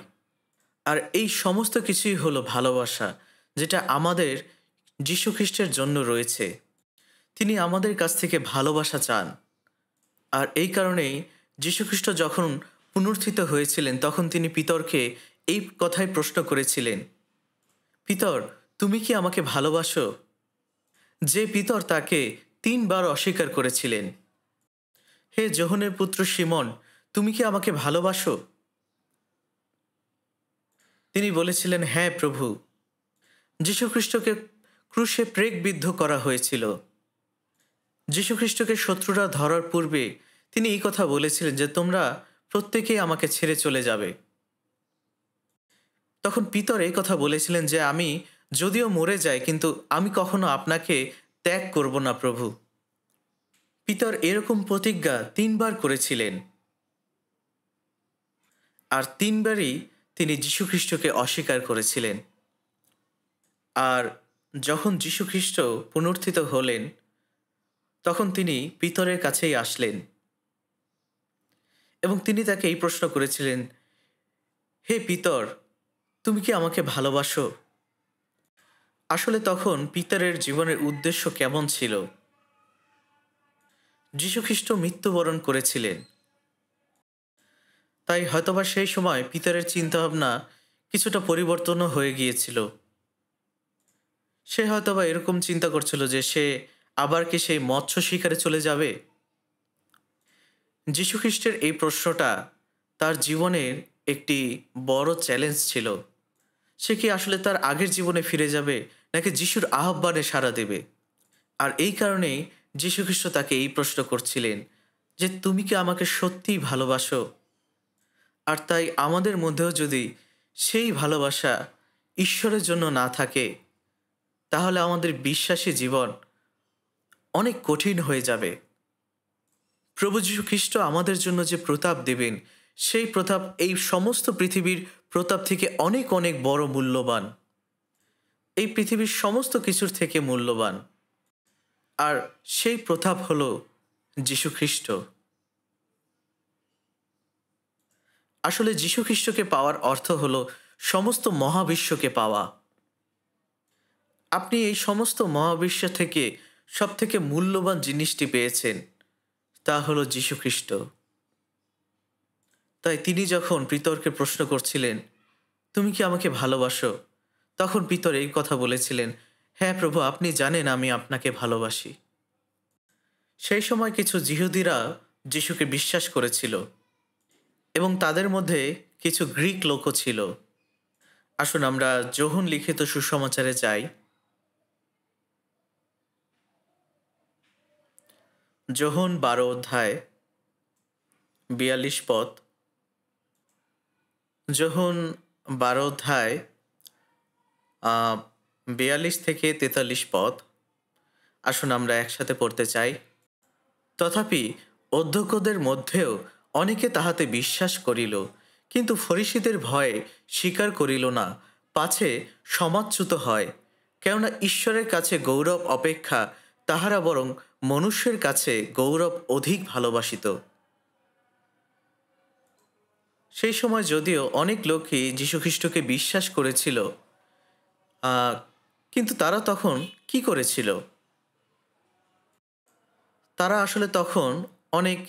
আর এই সমস্ত কিছুই হলো ভালোবাসা, যেটা আমাদের যীশুখ্রিস্টের জন্য রয়েছে। তিনি আমাদের কাছ থেকে ভালোবাসা চান। আর এই কারণেই যীশুখ্রিস্ট যখন পুনরুত্থিত হয়েছিলেন, তখন তিনি পিতরকে এই কথাই প্রশ্ন করেছিলেন, পিতর, তুমি কি আমাকে ভালোবাসো? যে পিতর তাকে 3 বার অস্বীকার করেছিলেন। হে যোহনের পুত্র শিমন, তুমি কি আমাকে ভালোবাসো? তিনি বলেছিলেন, হ্যাঁ প্রভু। যীশুখ্রিস্টকে ক্রুশে প্রেকবিদ্ধ করা হয়েছিল। যীশুখ্রিস্টকে শত্রুরা ধরার পূর্বে তিনি এই কথা বলেছিলেন যে তোমরা প্রত্যেকেই আমাকে ছেড়ে চলে যাবে। তখন পিতর এই কথা বলেছিলেন যে আমি যদিও মরে যাই, কিন্তু আমি কখনো আপনাকে ত্যাগ করব না প্রভু। পিতর এরকম প্রতিজ্ঞা 3 বার করেছিলেন, আর 3বারই তিনি যীশুখ্রিস্টকে অস্বীকার করেছিলেন। আর যখন যীশুখ্রিস্ট পুনরুত্থিত হলেন, তখন তিনি পিতরের কাছেই আসলেন এবং তিনি তাকে এই প্রশ্ন করেছিলেন, হে পিতর, তুমি কি আমাকে ভালোবাসো? আসলে তখন পিতরের জীবনের উদ্দেশ্য কেমন ছিল? যীশুখ্রিস্ট মৃত্যুবরণ করেছিলেন, তাই হয়তোবা সেই সময় পিতরের চিন্তাভাবনা কিছুটা পরিবর্তনও হয়ে গিয়েছিল। সে হয়তোবা এরকম চিন্তা করছিল যে সে আবার কি সেই মৎস্য শিকারে চলে যাবে। যীশুখ্রিস্টের এই প্রশ্নটা তার জীবনের একটি বড় চ্যালেঞ্জ ছিল। সে কি আসলে তার আগের জীবনে ফিরে যাবে, নাকি যিশুর আহ্বানে সাড়া দেবে? আর এই কারণেই যীশুখ্রিস্ট তাকে এই প্রশ্ন করছিলেন যে তুমি কি আমাকে সত্যিই ভালোবাসো? আর তাই আমাদের মধ্যেও যদি সেই ভালোবাসা ঈশ্বরের জন্য না থাকে, তাহলে আমাদের বিশ্বাসী জীবন অনেক কঠিন হয়ে যাবে। প্রভু যীশু খ্রিস্ট আমাদের জন্য যে প্রতাপ দেবেন, সেই প্রতাপ এই সমস্ত পৃথিবীর প্রতাপ থেকে অনেক অনেক বড় মূল্যবান। এই পৃথিবীর সমস্ত কিছুর থেকে মূল্যবান। আর সেই প্রতাপ হলো যীশু খ্রিস্ট। আসলে যীশু খ্রিস্টকে পাওয়ার অর্থ হলো সমস্ত মহাবিশ্বকে পাওয়া। আপনি এই সমস্ত মহাবিশ্ব থেকে সবথেকে মূল্যবান জিনিসটি পেয়েছেন, তা হলো যীশুখ্রিস্ট। তাই তিনি যখন পিতরকে প্রশ্ন করছিলেন, তুমি কি আমাকে ভালোবাসো, তখন পিতর এই কথা বলেছিলেন, হ্যাঁ প্রভু, আপনি জানেন আমি আপনাকে ভালোবাসি। সেই সময় কিছু যিহুদিরা যিশুকে বিশ্বাস করেছিল এবং তাদের মধ্যে কিছু গ্রিক লোকও ছিল। আসুন আমরা যোহন লিখিত সুসমাচারে যাই। যোহন 12 অধ্যায় 42 পদ। যোহন 12 অধ্যায় 42 থেকে 43 পদ। আসুন আমরা একসাথে পড়তে চাই। তথাপি অধ্যক্ষদের মধ্যেও অনেকে তাহাতে বিশ্বাস করিল, কিন্তু ফরিসীদের ভয়ে স্বীকার করিল না, পাছে সমাজচ্যুত হয়। কেননা ঈশ্বরের কাছে গৌরব অপেক্ষা তাহারা বরং মনুষ্যের কাছে গৌরব অধিক ভালোবাসিত। সেই সময় যদিও অনেক লোকই যীশুখ্রিস্টকে বিশ্বাস করেছিল, কিন্তু তারা তখন কি করেছিল? তারা আসলে তখন অনেক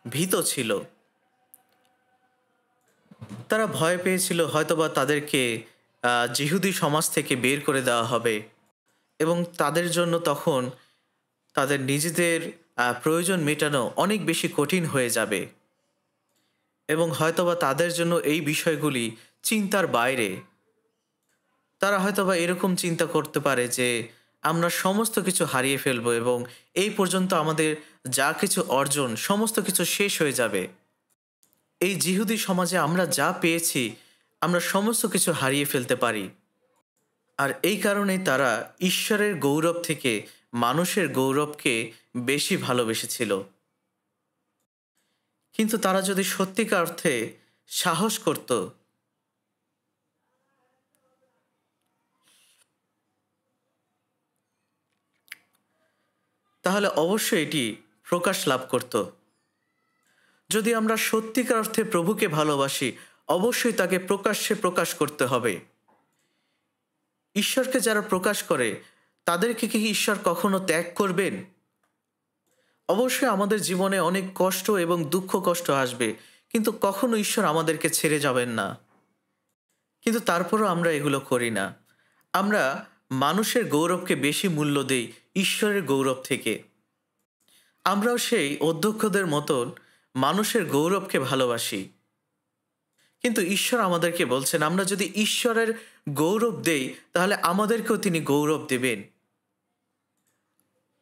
ভীত ছিল। তারা ভয় পেয়েছিল হয়তোবা তাদেরকে যিহুদি সমাজ থেকে বের করে দেওয়া হবে এবং তাদের জন্য তখন তাদের নিজেদের প্রয়োজন মেটানো অনেক বেশি কঠিন হয়ে যাবে এবং হয়তোবা তাদের জন্য এই বিষয়গুলি চিন্তার বাইরে। তারা হয়তোবা এরকম চিন্তা করতে পারে যে আমরা সমস্ত কিছু হারিয়ে ফেলবো এবং এই পর্যন্ত আমাদের যা কিছু অর্জন সমস্ত কিছু শেষ হয়ে যাবে। এই যিহুদি সমাজে আমরা যা পেয়েছি আমরা সমস্ত কিছু হারিয়ে ফেলতে পারি। আর এই কারণে তারা ঈশ্বরের গৌরব থেকে মানুষের গৌরবকে বেশি ভালোবেসেছিল। কিন্তু তারা যদি সত্যিকার অর্থে সাহস করত, তাহলে অবশ্যই এটি প্রকাশ লাভ করত। যদি আমরা সত্যিকার অর্থে প্রভুকে ভালোবাসি, অবশ্যই তাকে প্রকাশ্যে প্রকাশ করতে হবে। ঈশ্বরকে যারা প্রকাশ করে তাদেরকে কি ঈশ্বর কখনো ত্যাগ করবেন? অবশ্যই আমাদের জীবনে অনেক কষ্ট এবং দুঃখ কষ্ট আসবে, কিন্তু কখনো ঈশ্বর আমাদেরকে ছেড়ে যাবেন না। কিন্তু তারপরও আমরা এগুলো করি না। আমরা মানুষের গৌরবকে বেশি মূল্য দেই ঈশ্বরের গৌরব থেকে। আমরাও সেই অধ্যক্ষদের মতন মানুষের গৌরবকে ভালোবাসি। কিন্তু ঈশ্বর আমাদেরকে বলছেন আমরা যদি ঈশ্বরের গৌরব দেই তাহলে আমাদেরকেও তিনি গৌরব দেবেন।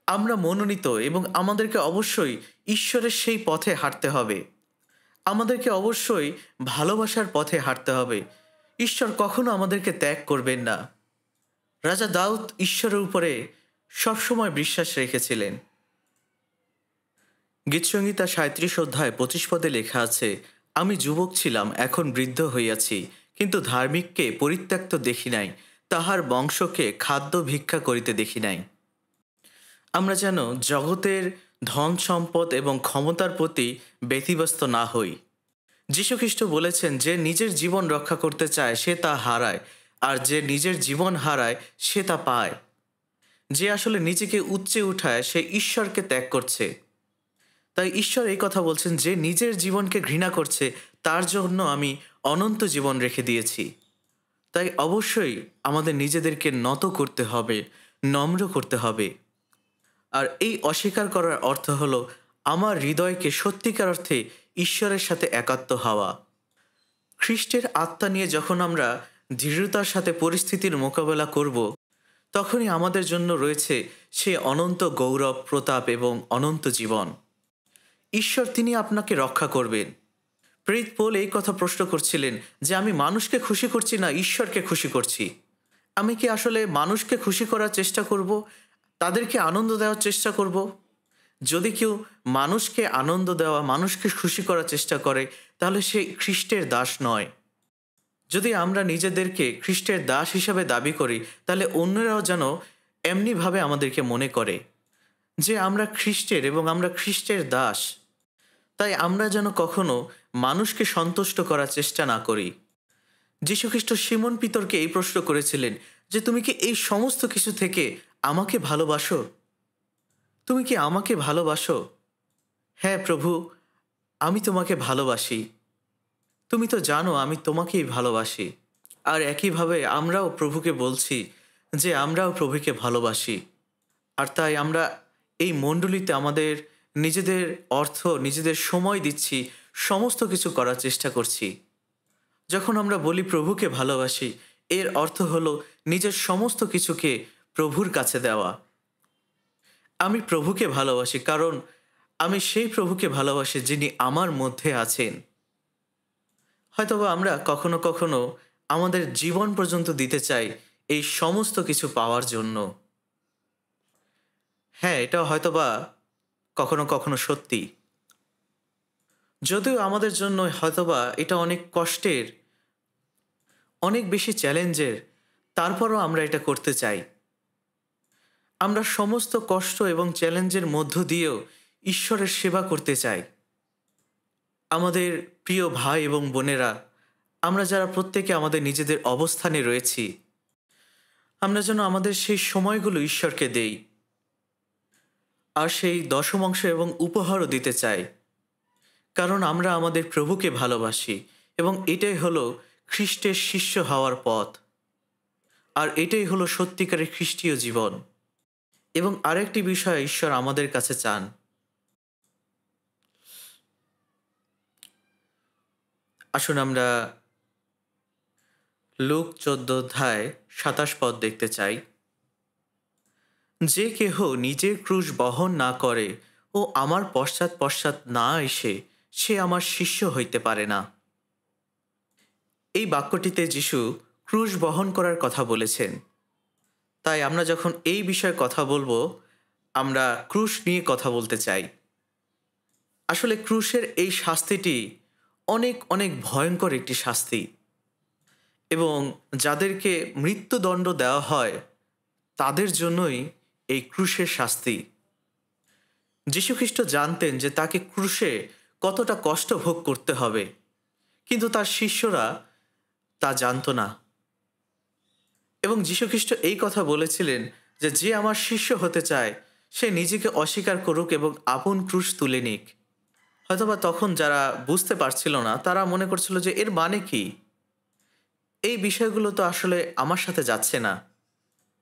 আমরা মনোনীত এবং আমাদেরকে অবশ্যই ঈশ্বরের সেই পথে হাঁটতে হবে। আমাদেরকে অবশ্যই ভালোবাসার পথে হাঁটতে হবে। ঈশ্বর কখনো আমাদেরকে ত্যাগ করবেন না। রাজা দাউদ ঈশ্বরের উপরে সবসময় বিশ্বাস রেখেছিলেন। গীতসংহিতা 37 অধ্যায় 25 পদে লেখা আছে, আমি যুবক ছিলাম, এখন বৃদ্ধ হইয়াছি, কিন্তু ধার্মিককে পরিত্যক্ত দেখি নাই, তাহার বংশকে খাদ্য ভিক্ষা করিতে দেখি নাই। আমরা যেন জগতের ধন সম্পদ এবং ক্ষমতার প্রতি ব্যতিব্যস্ত না হই। যীশুখ্রিস্ট বলেছেন, যে নিজের জীবন রক্ষা করতে চায় সে তা হারায়, আর যে নিজের জীবন হারায় সে তা পায়। যে আসলে নিজেকে উচ্চে উঠায় সে ঈশ্বরকে ত্যাগ করছে। তাই ঈশ্বর এই কথা বলছেন, যে নিজের জীবনকে ঘৃণা করছে তার জন্য আমি অনন্ত জীবন রেখে দিয়েছি। তাই অবশ্যই আমাদের নিজেদেরকে নত করতে হবে, নম্র করতে হবে। আর এই অস্বীকার করার অর্থ হলো আমার হৃদয়কে সত্যিকার অর্থে ঈশ্বরের সাথে একাত্ম হওয়া। খ্রিস্টের আত্মা নিয়ে যখন আমরা দৃঢ়তার সাথে পরিস্থিতির মোকাবেলা করব, তখনই আমাদের জন্য রয়েছে সে অনন্ত গৌরব, প্রতাপ এবং অনন্ত জীবন। ঈশ্বর তিনি আপনাকে রক্ষা করবেন। প্রেরিত পৌল এই কথা প্রশ্ন করছিলেন যে আমি মানুষকে খুশি করছি না ঈশ্বরকে খুশি করছি। আমি কি আসলে মানুষকে খুশি করার চেষ্টা করব, তাদেরকে আনন্দ দেওয়ার চেষ্টা করব? যদি কেউ মানুষকে আনন্দ দেওয়া, মানুষকে খুশি করার চেষ্টা করে, তাহলে সে খ্রিস্টের দাস নয়। যদি আমরা নিজেদেরকে খ্রিস্টের দাস হিসাবে দাবি করি, তাহলে অন্যরাও যেন এমনিভাবে আমাদেরকে মনে করে যে আমরা খ্রিস্টের এবং আমরা খ্রিস্টের দাস। তাই আমরা যেন কখনো মানুষকে সন্তুষ্ট করার চেষ্টা না করি। যীশুখ্রিস্ট সিমন পিতরকে এই প্রশ্ন করেছিলেন যে তুমি কি এই সমস্ত কিছু থেকে আমাকে ভালোবাসো? তুমি কি আমাকে ভালোবাসো? হ্যাঁ প্রভু, আমি তোমাকে ভালোবাসি। তুমি তো জানো আমি তোমাকেই ভালোবাসি। আর একইভাবে আমরাও প্রভুকে বলছি যে আমরাও প্রভুকে ভালোবাসি। আর তাই আমরা এই মণ্ডলীতে আমাদের নিজেদের অর্থ, নিজেদের সময় দিচ্ছি, সমস্ত কিছু করার চেষ্টা করছি। যখন আমরা বলি প্রভুকে ভালোবাসি, এর অর্থ হলো নিজের সমস্ত কিছুকে প্রভুর কাছে দেওয়া। আমি প্রভুকে ভালোবাসি কারণ আমি সেই প্রভুকে ভালোবাসি যিনি আমার মধ্যে আছেন। হয়তোবা আমরা কখনো কখনো আমাদের জীবন পর্যন্ত দিতে চাই এই সমস্ত কিছু পাওয়ার জন্য। হ্যাঁ, এটা হয়তোবা কখনো কখনো সত্যি। যদিও আমাদের জন্য হয়তোবা এটা অনেক কষ্টের, অনেক বেশি চ্যালেঞ্জের, তারপরও আমরা এটা করতে চাই। আমরা সমস্ত কষ্ট এবং চ্যালেঞ্জের মধ্য দিয়েও ঈশ্বরের সেবা করতে চাই। আমাদের প্রিয় ভাই এবং বোনেরা, আমরা যারা প্রত্যেকে আমাদের নিজেদের অবস্থানে রয়েছি, আমরা যেন আমাদের সেই সময়গুলো ঈশ্বরকে দেই। আর সেই দশমাংশ এবং উপহারও দিতে চাই। কারণ আমরা আমাদের প্রভুকে ভালোবাসি এবং এটাই হলো খ্রিস্টের শিষ্য হওয়ার পথ। আর এটাই হলো সত্যিকারের খ্রিস্টীয় জীবন। এবং আরেকটি বিষয় ঈশ্বর আমাদের কাছে চান। আসুন আমরা লূক 14 অধ্যায় 27 পদ দেখতে চাই। যে কেহ নিজের ক্রুশ বহন না করে ও আমার পশ্চাৎ পশ্চাৎ না এসে সে আমার শিষ্য হইতে পারে না। এই বাক্যটিতে যিশু ক্রুশ বহন করার কথা বলেছেন। তাই আমরা যখন এই বিষয়ে কথা বলবো, আমরা ক্রুশ নিয়ে কথা বলতে চাই। আসলে ক্রুশের এই শাস্তিটি অনেক অনেক ভয়ঙ্কর একটি শাস্তি এবং যাদেরকে মৃত্যুদণ্ড দেওয়া হয় তাদের জন্যই এই ক্রুশের শাস্তি। যীশুখ্রিস্ট জানতেন যে তাকে ক্রুশে কতটা কষ্ট ভোগ করতে হবে, কিন্তু তার শিষ্যরা তা জানতো না। এবং যীশুখ্রিস্ট এই কথা বলেছিলেন যে যে আমার শিষ্য হতে চায় সে নিজেকে অস্বীকার করুক এবং আপন ক্রুশ তুলে নিক। হয়তোবা তখন যারা বুঝতে পারছিল না তারা মনে করছিল যে এর মানে কি, এই বিষয়গুলো তো আসলে আমার সাথে যাচ্ছে না।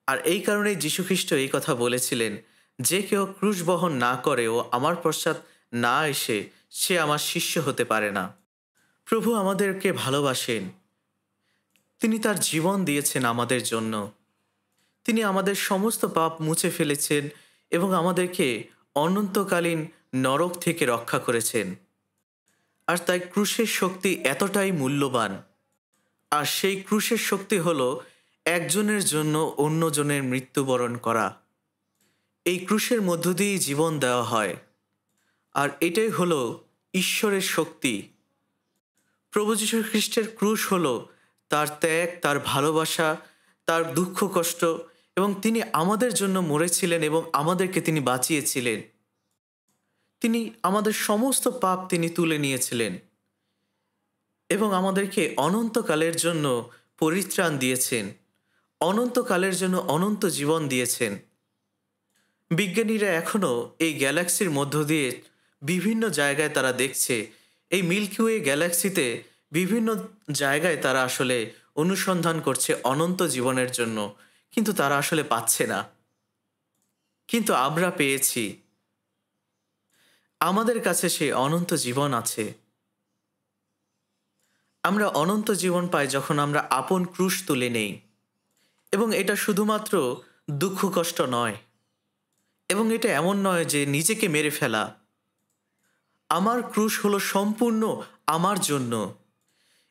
আর এই কারণেই যীশুখ্রিস্ট এই কথা বলেছিলেন, যে কেউ ক্রুশ বহন না করে ও আমার পশ্চাৎ না এসে সে আমার শিষ্য হতে পারে না। প্রভু আমাদেরকে ভালোবাসেন। তিনি তার জীবন দিয়েছেন আমাদের জন্য। তিনি আমাদের সমস্ত পাপ মুছে ফেলেছেন এবং আমাদেরকে অনন্তকালীন নরক থেকে রক্ষা করেছেন। আর তাই ক্রুশের শক্তি এতটাই মূল্যবান। আর সেই ক্রুশের শক্তি হলো একজনের জন্য অন্যজনের মৃত্যুবরণ করা। এই ক্রুশের মধ্য দিয়েই জীবন দেওয়া হয়। আর এটাই হলো ঈশ্বরের শক্তি। প্রভু যীশু খ্রিস্টের ক্রুশ হলো তার ত্যাগ, তার ভালোবাসা, তার দুঃখ কষ্ট, এবং তিনি আমাদের জন্য মরেছিলেন এবং আমাদেরকে তিনি বাঁচিয়েছিলেন। তিনি আমাদের সমস্ত পাপ তিনি তুলে নিয়েছিলেন এবং আমাদেরকে অনন্তকালের জন্য পরিত্রাণ দিয়েছেন, অনন্তকালের জন্য অনন্ত জীবন দিয়েছেন। বিজ্ঞানীরা এখনও এই গ্যালাক্সির মধ্য দিয়ে বিভিন্ন জায়গায় তারা দেখছে, এই মিল্কি ওয়ে গ্যালাক্সিতে বিভিন্ন জায়গায় তারা আসলে অনুসন্ধান করছে অনন্ত জীবনের জন্য, কিন্তু তারা আসলে পাচ্ছে না। কিন্তু আমরা পেয়েছি। আমাদের কাছে সেই অনন্ত জীবন আছে। আমরা অনন্ত জীবন পাই যখন আমরা আপন ক্রুশ তুলে নেই। এবং এটা শুধুমাত্র দুঃখ কষ্ট নয়, এবং এটা এমন নয় যে নিজেকে মেরে ফেলা। আমার ক্রুশ হলো সম্পূর্ণ আমার জন্য।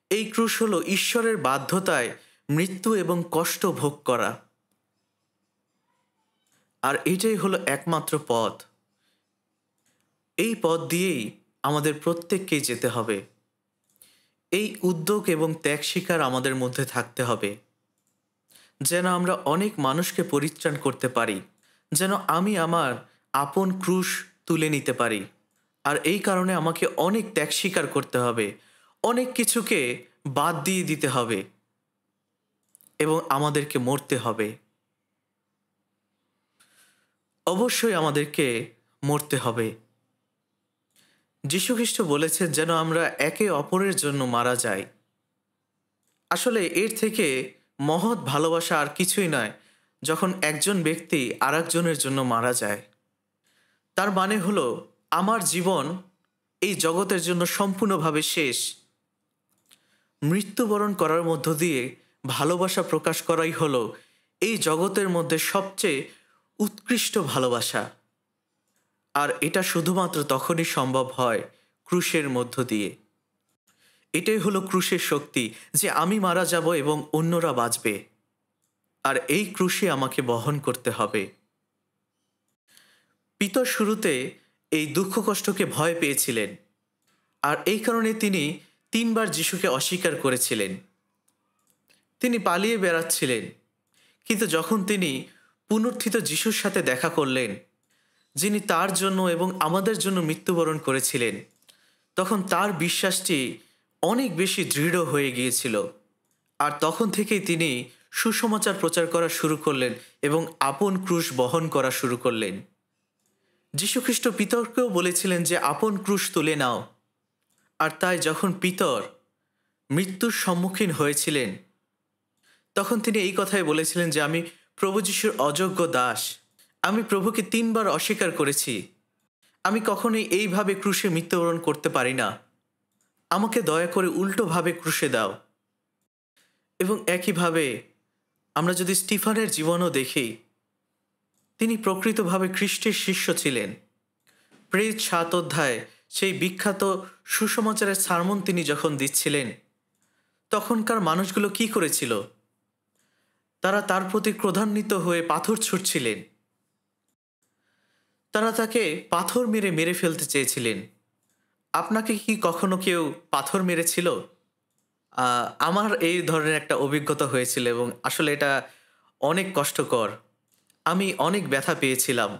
এই ক্রুশ হলো ঈশ্বরের বাধ্যতায় মৃত্যু এবং কষ্ট ভোগ করা। আর এটাই হলো একমাত্র পথ। এই পথ দিয়েই আমাদের প্রত্যেককেই যেতে হবে। এই উদ্যোগ এবং ত্যাগ স্বীকার আমাদের মধ্যে থাকতে হবে, যেন আমরা অনেক মানুষকে পরিত্রাণ করতে পারি, যেন আমি আমার আপন ক্রুশ তুলে নিতে পারি। আর এই কারণে আমাকে অনেক ত্যাগ স্বীকার করতে হবে, অনেক কিছুকে বাদ দিয়ে দিতে হবে। এবং আমাদেরকে মরতে হবে। অবশ্যই আমাদেরকে মরতে হবে। যীশুখ্রিস্ট বলেছেন যেন আমরা একে অপরের জন্য মারা যাই। আসলে এর থেকে মহৎ ভালোবাসা আর কিছুই নয় যখন একজন ব্যক্তি আরেকজনের জন্য মারা যায়। তার মানে হলো আমার জীবন এই জগতের জন্য সম্পূর্ণভাবে শেষ। মৃত্যুবরণ করার মধ্য দিয়ে ভালোবাসা প্রকাশ করাই হলো এই জগতের মধ্যে সবচেয়ে উৎকৃষ্ট ভালোবাসা। আর এটা শুধুমাত্র তখনই সম্ভব হয় ক্রুশের মধ্য দিয়ে। এটাই হলো ক্রুশের শক্তি, যে আমি মারা যাব এবং অন্যরা বাঁচবে। আর এই ক্রুশে আমাকে বহন করতে হবে। পিতর শুরুতে এই দুঃখ কষ্টকে ভয় পেয়েছিলেন, আর এই কারণে তিনি 3 বার যিশুকে অস্বীকার করেছিলেন। তিনি পালিয়ে বেড়াচ্ছিলেন, কিন্তু যখন তিনি পুনরুত্থিত যিশুর সাথে দেখা করলেন, যিনি তার জন্য এবং আমাদের জন্য মৃত্যুবরণ করেছিলেন, তখন তার বিশ্বাসটি অনেক বেশি দৃঢ় হয়ে গিয়েছিল। আর তখন থেকেই তিনি সুসমাচার প্রচার করা শুরু করলেন এবং আপন ক্রুশ বহন করা শুরু করলেন। যীশুখ্রিস্ট পিতরকেও বলেছিলেন যে আপন ক্রুশ তুলে নাও। আর তাই যখন পিতর মৃত্যুর সম্মুখীন হয়েছিলেন, তখন তিনি এই কথাই বলেছিলেন যে আমি প্রভু যিশুর অযোগ্য দাস। আমি প্রভুকে 3 বার অস্বীকার করেছি। আমি কখনোই এইভাবে ক্রুশে মৃত্যুবরণ করতে পারি না। আমাকে দয়া করে উল্টোভাবে ক্রুশে দাও। এবং একইভাবে আমরা যদি স্টিফানের জীবনও দেখি, তিনি প্রকৃতভাবে খ্রিস্টের শিষ্য ছিলেন। প্রেরিত 7 অধ্যায় সেই বিখ্যাত সুসমাচারের সারমন তিনি যখন দিচ্ছিলেন, তখনকার মানুষগুলো কি করেছিল? তারা তার প্রতি ক্রোধান্বিত হয়ে পাথর ছুঁড়ছিলেন। তারা তাকে পাথর মেরে মেরে ফেলতে চেয়েছিলেন। আপনাকে কি কখনো কেউ পাথর মেরেছিল? আমার এই ধরনের একটা অভিজ্ঞতা হয়েছিল এবং আসলে এটা অনেক কষ্টকর। আমি অনেক ব্যথা পেয়েছিলাম।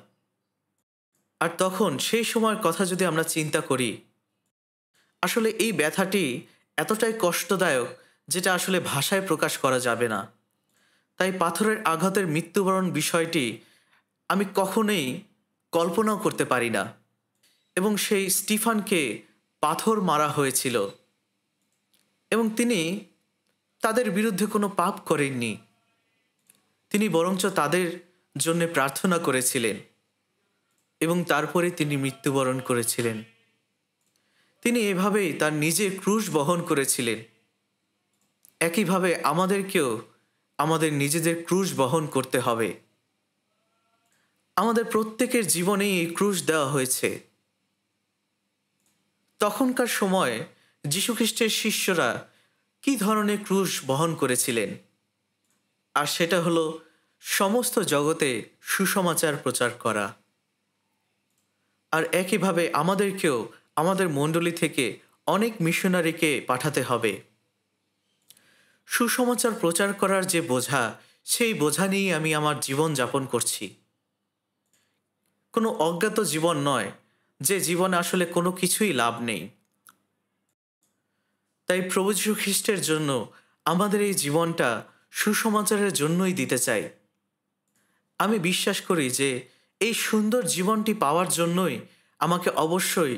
আর তখন সেই সময়ের কথা যদি আমরা চিন্তা করি, আসলে এই ব্যথাটি এতটাই কষ্টদায়ক যেটা আসলে ভাষায় প্রকাশ করা যাবে না। তাই পাথরের আঘাতের মৃত্যুবরণ বিষয়টি আমি কখনোই কল্পনাও করতে পারি না। এবং সেই স্টিফানকে পাথর মারা হয়েছিল এবং তিনি তাদের বিরুদ্ধে কোনো পাপ করেননি। তিনি বরঞ্চ তাদের জন্য প্রার্থনা করেছিলেন এবং তারপরে তিনি মৃত্যুবরণ করেছিলেন। তিনি এভাবেই তার নিজের ক্রুশ বহন করেছিলেন। একইভাবে আমাদেরকেও আমাদের নিজেদের ক্রুশ বহন করতে হবে। আমাদের প্রত্যেকের জীবনেই এই ক্রুশ দেওয়া হয়েছে। তখনকার সময় যীশুখ্রিস্টের শিষ্যরা কি ধরনের ক্রুশ বহন করেছিলেন? আর সেটা হলো সমস্ত জগতে সুসমাচার প্রচার করা। আর একইভাবে আমাদেরকেও আমাদের মণ্ডলী থেকে অনেক মিশনারিকে পাঠাতে হবে। সুসমাচার প্রচার করার যে বোঝা, সেই বোঝা নিয়েই আমি আমার জীবন যাপন করছি। কোনো অজ্ঞাত জীবন নয়, যে জীবনে আসলে কোনো কিছুই লাভ নেই। তাই প্রভু যীশু খ্রিস্টের জন্য আমাদের এই জীবনটা সুসমাচারের জন্যই দিতে চাই। আমি বিশ্বাস করি যে এই সুন্দর জীবনটি পাওয়ার জন্যই আমাকে অবশ্যই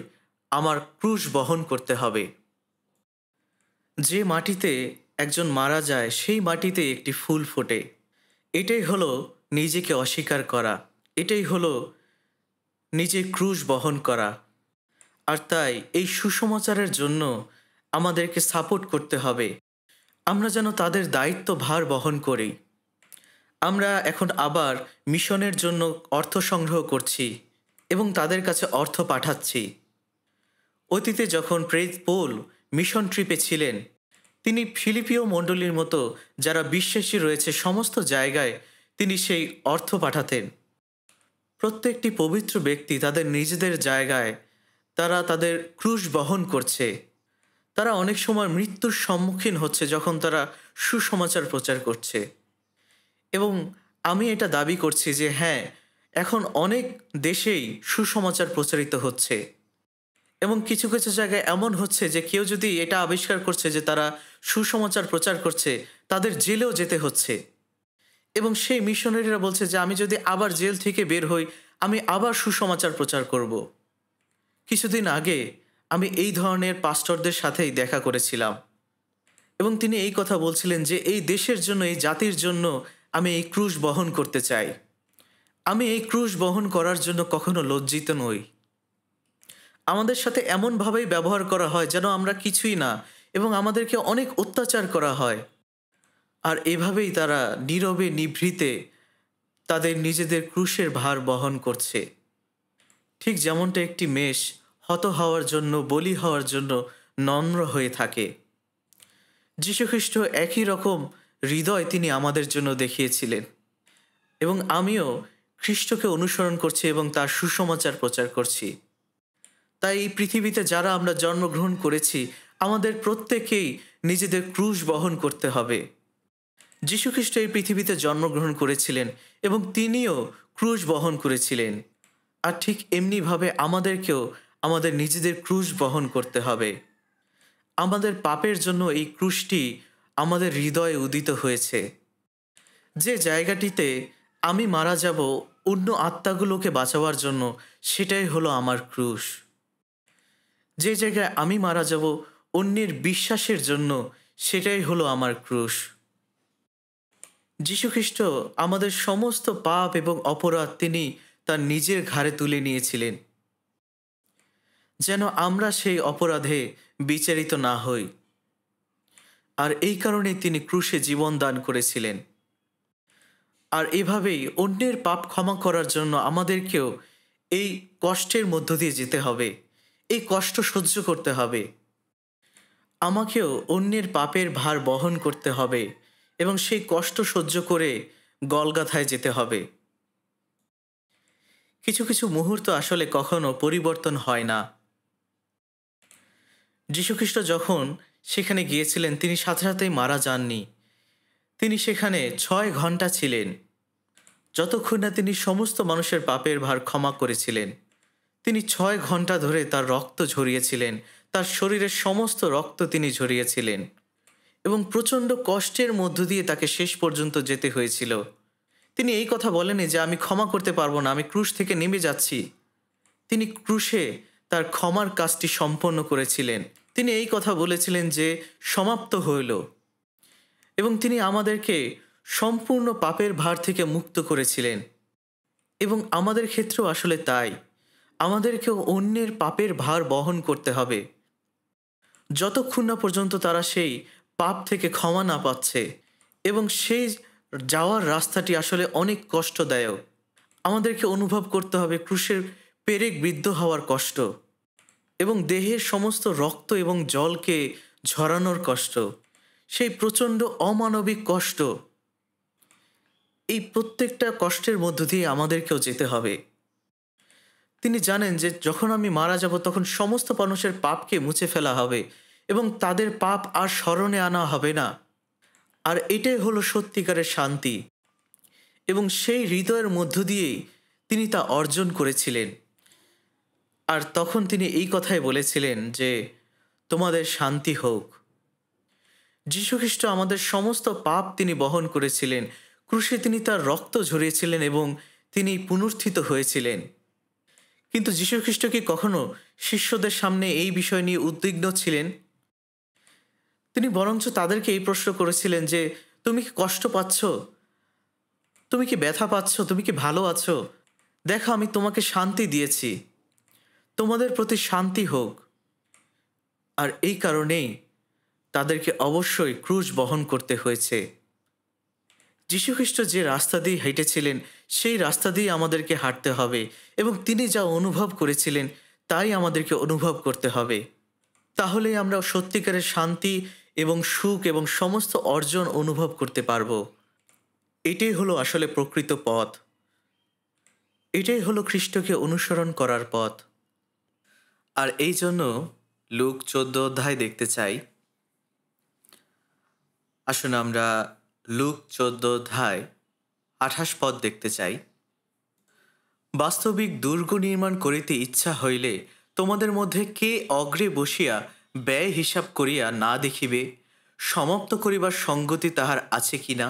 আমার ক্রুশ বহন করতে হবে। যে মাটিতে একজন মারা যায়, সেই মাটিতে একটি ফুল ফোটে। এটাই হলো নিজেকে অস্বীকার করা। এটাই হলো নিজে ক্রুশ বহন করা। আর তাই এই সুসমাচারের জন্য আমাদেরকে সাপোর্ট করতে হবে। আমরা যেন তাদের দায়িত্ব ভার বহন করি। আমরা এখন আবার মিশনের জন্য অর্থ সংগ্রহ করছি এবং তাদের কাছে অর্থ পাঠাচ্ছি। অতীতে যখন প্রেরিত পৌল মিশন ট্রিপে ছিলেন, তিনি ফিলিপিও মণ্ডলীর মতো যারা বিশ্বাসী রয়েছে সমস্ত জায়গায় তিনি সেই অর্থ পাঠাতেন। প্রত্যেকটি পবিত্র ব্যক্তি তাদের নিজেদের জায়গায় তারা তাদের ক্রুশ বহন করছে। তারা অনেক সময় মৃত্যুর সম্মুখীন হচ্ছে যখন তারা সুসমাচার প্রচার করছে। এবং আমি এটা দাবি করছি যে হ্যাঁ, এখন অনেক দেশেই সুসমাচার প্রচারিত হচ্ছে এবং কিছু কিছু জায়গায় এমন হচ্ছে যে কেউ যদি এটা আবিষ্কার করছে যে তারা সুসমাচার প্রচার করছে, তাদের জেলেও যেতে হচ্ছে। এবং সেই মিশনারিরা বলছে যে আমি যদি আবার জেল থেকে বের হই, আমি আবার সুসমাচার প্রচার করব। কিছুদিন আগে আমি এই ধরনের পাস্টরদের সাথেই দেখা করেছিলাম এবং তিনি এই কথা বলছিলেন যে এই দেশের জন্য, এই জাতির জন্য আমি এই ক্রুশ বহন করতে চাই। আমি এই ক্রুশ বহন করার জন্য কখনো লজ্জিত নই। আমাদের সাথে এমনভাবেই ব্যবহার করা হয় যেন আমরা কিছুই না, এবং আমাদেরকে অনেক অত্যাচার করা হয়। আর এভাবেই তারা নীরবে নিভৃতে তাদের নিজেদের ক্রুশের ভার বহন করছে। ঠিক যেমনটা একটি মেষ হত হওয়ার জন্য, বলি হওয়ার জন্য নম্র হয়ে থাকে, যীশুখ্রিস্ট একই রকম হৃদয় তিনি আমাদের জন্য দেখিয়েছিলেন। এবং আমিও খ্রিস্টকে অনুসরণ করছি এবং তার সুসমাচার প্রচার করছি। তাই এই পৃথিবীতে যারা আমরা জন্মগ্রহণ করেছি, আমাদের প্রত্যেকেই নিজেদের ক্রুশ বহন করতে হবে। যীশুখ্রিস্ট এই পৃথিবীতে জন্মগ্রহণ করেছিলেন এবং তিনিও ক্রুশ বহন করেছিলেন। আর ঠিক এমনিভাবে আমাদেরকেও আমাদের নিজেদের ক্রুশ বহন করতে হবে। আমাদের পাপের জন্য এই ক্রুশটি আমাদের হৃদয়ে উদিত হয়েছে। যে জায়গাটিতে আমি মারা যাব অন্য আত্মাগুলোকে বাঁচাবার জন্য, সেটাই হলো আমার ক্রুশ। যে জায়গায় আমি মারা যাব অন্যের বিশ্বাসের জন্য, সেটাই হলো আমার ক্রুশ। যীশুখ্রিস্ট আমাদের সমস্ত পাপ এবং অপরাধ তিনি তার নিজের ঘাড়ে তুলে নিয়েছিলেন, যেন আমরা সেই অপরাধে বিচারিত না হই। আর এই কারণেই তিনি ক্রুশে জীবন দান করেছিলেন। আর এভাবেই অন্যের পাপ ক্ষমা করার জন্য আমাদেরকেও এই কষ্টের মধ্য দিয়ে যেতে হবে, এই কষ্ট সহ্য করতে হবে। আমাকেও অন্যের পাপের ভার বহন করতে হবে এবং সেই কষ্ট সহ্য করে গলগাথায় যেতে হবে। কিছু কিছু মুহূর্ত আসলে কখনো পরিবর্তন হয় না। যীশুখ্রিস্ট যখন সেখানে গিয়েছিলেন, তিনি সাথে সাথেই মারা যাননি। তিনি সেখানে 6 ঘন্টা ছিলেন, যতক্ষণ না তিনি সমস্ত মানুষের পাপের ভার ক্ষমা করেছিলেন। তিনি 6 ঘন্টা ধরে তার রক্ত ঝরিয়েছিলেন, তার শরীরের সমস্ত রক্ত তিনি ঝরিয়েছিলেন এবং প্রচণ্ড কষ্টের মধ্য দিয়ে তাকে শেষ পর্যন্ত যেতে হয়েছিল। তিনি এই কথা বলেনি যে আমি ক্ষমা করতে পারবো না, আমি ক্রুশ থেকে নেমে যাচ্ছি। তিনি ক্রুশে তার ক্ষমার কাজটি সম্পন্ন করেছিলেন। তিনি এই কথা বলেছিলেন যে সমাপ্ত হইল, এবং তিনি আমাদেরকে সম্পূর্ণ পাপের ভার থেকে মুক্ত করেছিলেন। এবং আমাদের ক্ষেত্রেও আসলে তাই, আমাদেরকেও অন্যের পাপের ভার বহন করতে হবে যতক্ষণ না পর্যন্ত তারা সেই পাপ থেকে ক্ষমা না পাচ্ছে। এবং সেই যাওয়ার রাস্তাটি আসলে অনেক কষ্টদায়ক। আমাদেরকে অনুভব করতে হবে ক্রুশের পেরেক বিদ্ধ হওয়ার কষ্ট এবং দেহের সমস্ত রক্ত এবং জলকে ঝরানোর কষ্ট, সেই প্রচণ্ড অমানবিক কষ্ট। এই প্রত্যেকটা কষ্টের মধ্য দিয়ে আমাদেরকেও যেতে হবে। তিনি জানেন যে যখন আমি মারা যাব তখন সমস্ত মানুষের পাপকে মুছে ফেলা হবে এবং তাদের পাপ আর স্মরণে আনা হবে না। আর এটাই হলো সত্যিকারের শান্তি, এবং সেই হৃদয়ের মধ্য দিয়েই তিনি তা অর্জন করেছিলেন। আর তখন তিনি এই কথাই বলেছিলেন যে তোমাদের শান্তি হোক। যীশুখ্রিস্ট আমাদের সমস্ত পাপ তিনি বহন করেছিলেন, ক্রুশে তিনি তার রক্ত ঝরিয়েছিলেন এবং তিনি পুনরুত্থিত হয়েছিলেন। কিন্তু যীশুখ্রিস্ট কি কখনো শিষ্যদের সামনে এই বিষয় নিয়ে উদ্বিগ্ন ছিলেন? তিনি বরঞ্চ তাদেরকে এই প্রশ্ন করেছিলেন যে তুমি কি কষ্ট পাচ্ছ, তুমি কি ব্যথা পাচ্ছ, তুমি কি ভালো আছো? দেখো আমি তোমাকে শান্তি দিয়েছি, তোমাদের প্রতি শান্তি হোক। আর এই কারণেই তাদেরকে অবশ্যই ক্রুশ বহন করতে হয়েছে। যীশুখ্রিস্ট যে রাস্তা দিয়ে হেঁটেছিলেন সেই রাস্তা দিয়ে আমাদেরকে হাঁটতে হবে, এবং তিনি যা অনুভব করেছিলেন তাই আমাদেরকে অনুভব করতে হবে। তাহলেই আমরা সত্যিকারের শান্তি এবং সুখ এবং সমস্ত অর্জন অনুভব করতে পারব। এটাই হলো আসলে প্রকৃত পথ, এটাই হলো খ্রিস্টকে অনুসরণ করার পথ। আর এই জন্য লুক 14 অধ্যায় দেখতে চাই। আসুন আমরা লুক 14 অধ্যায় 28 পদ দেখতে চাই। বাস্তবিক দুর্গ নির্মাণ করিতে ইচ্ছা হইলে তোমাদের মধ্যে কে অগ্রে বসিয়া ব্যয় হিসাব করিয়া না দেখিবে, সমাপ্ত করিবার সঙ্গতি তাহার আছে কিনা?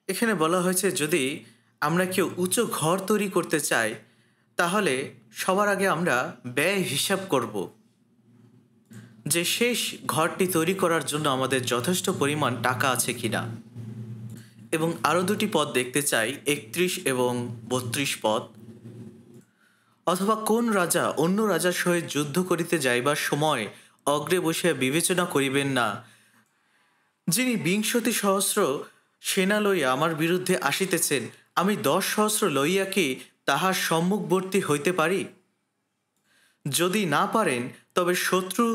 এখানে বলা হয়েছে যদি আমরা কেউ উঁচু ঘর তৈরি করতে চাই, তাহলে সবার আগে আমরা ব্যয় হিসাব করব যে শেষ ঘরটি তৈরি করার জন্য আমাদের যথেষ্ট পরিমাণ টাকা আছে কিনা। এবং আরও দুটি পদ দেখতে চাই, 31 এবং 32 পদ। অথবা কোন রাজা অন্য রাজার সহিত যুদ্ধ করিতে যাইবার সময় অগ্রে বসিয়া বিবেচনা করিবেন না, যিনি 20,000 সেনা লইয়া আমার বিরুদ্ধে আসিতেছেন, আমি 10,000 লইয়া কি তাহার সম্মুখবর্তী হইতে পারি? যদি না পারেন, তবে শত্রু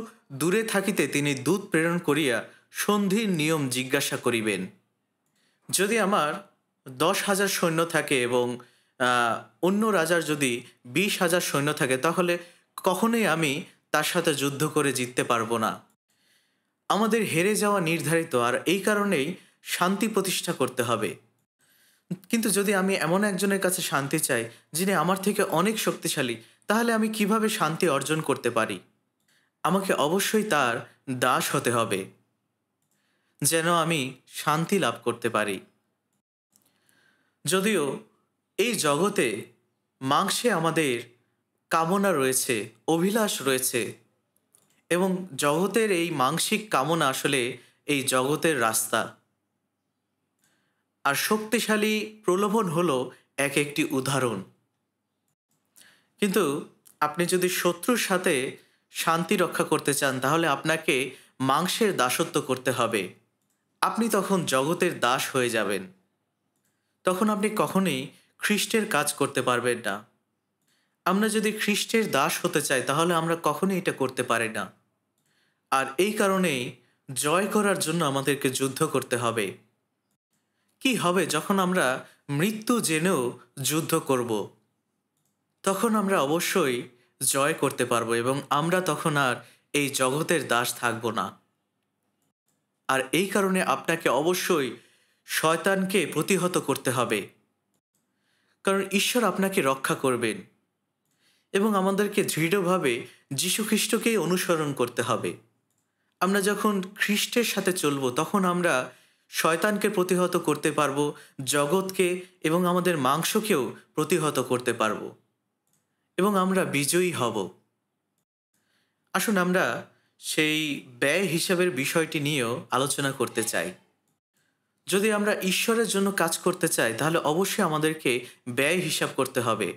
দূরে থাকিতে তিনি দূত প্রেরণ করিয়া সন্ধির নিয়ম জিজ্ঞাসা করিবেন। যদি আমার 10,000 সৈন্য থাকে এবং অন্য রাজার যদি 20,000 সৈন্য থাকে, তাহলে কখনোই আমি তার সাথে যুদ্ধ করে জিততে পারবো না। আমাদের হেরে যাওয়া নির্ধারিত, আর এই কারণেই শান্তি প্রতিষ্ঠা করতে হবে। কিন্তু যদি আমি এমন একজনের কাছে শান্তি চাই যিনি আমার থেকে অনেক শক্তিশালী, তাহলে আমি কিভাবে শান্তি অর্জন করতে পারি? আমাকে অবশ্যই তার দাস হতে হবে, যেন আমি শান্তি লাভ করতে পারি। যদিও এই জগতে মাংসে আমাদের কামনা রয়েছে, অভিলাষ রয়েছে, এবং জগতের এই মাংসিক কামনা আসলে এই জগতের রাস্তা, আর শক্তিশালী প্রলোভন হলো এক একটি উদাহরণ। কিন্তু আপনি যদি শত্রুর সাথে শান্তি রক্ষা করতে চান, তাহলে আপনাকে মাংসের দাসত্ব করতে হবে। আপনি তখন জগতের দাস হয়ে যাবেন। তখন আপনি কখনোই খ্রিস্টের কাজ করতে পারবেন না। আমরা যদি খ্রিস্টের দাস হতে চাই, তাহলে আমরা কখনোই এটা করতে পারি না। আর এই কারণেই জয় করার জন্য আমাদেরকে যুদ্ধ করতে হবে। কি হবে যখন আমরা মৃত্যু জেনেও যুদ্ধ করব? তখন আমরা অবশ্যই জয় করতে পারবো, এবং আমরা তখন আর এই জগতের দাস থাকব না। আর এই কারণে আপনাকে অবশ্যই শয়তানকে প্রতিহত করতে হবে, কারণ ঈশ্বর আপনাকে রক্ষা করবেন, এবং আমাদেরকে দৃঢ়ভাবে যীশু খ্রিস্টকেই অনুসরণ করতে হবে। আমরা যখন খ্রিস্টের সাথে চলব, তখন আমরা শয়তানকে প্রতিহত করতে পারবো, জগৎকে এবং আমাদের মাংসকেও প্রতিহত করতে পারবো, এবং আমরা বিজয়ী হব। আসুন আমরা সেই ব্যয় হিসাবের বিষয়টি নিয়েও আলোচনা করতে চাই। যদি আমরা ঈশ্বরের জন্য কাজ করতে চাই, তাহলে অবশ্যই আমাদেরকে ব্যয় হিসাব করতে হবে।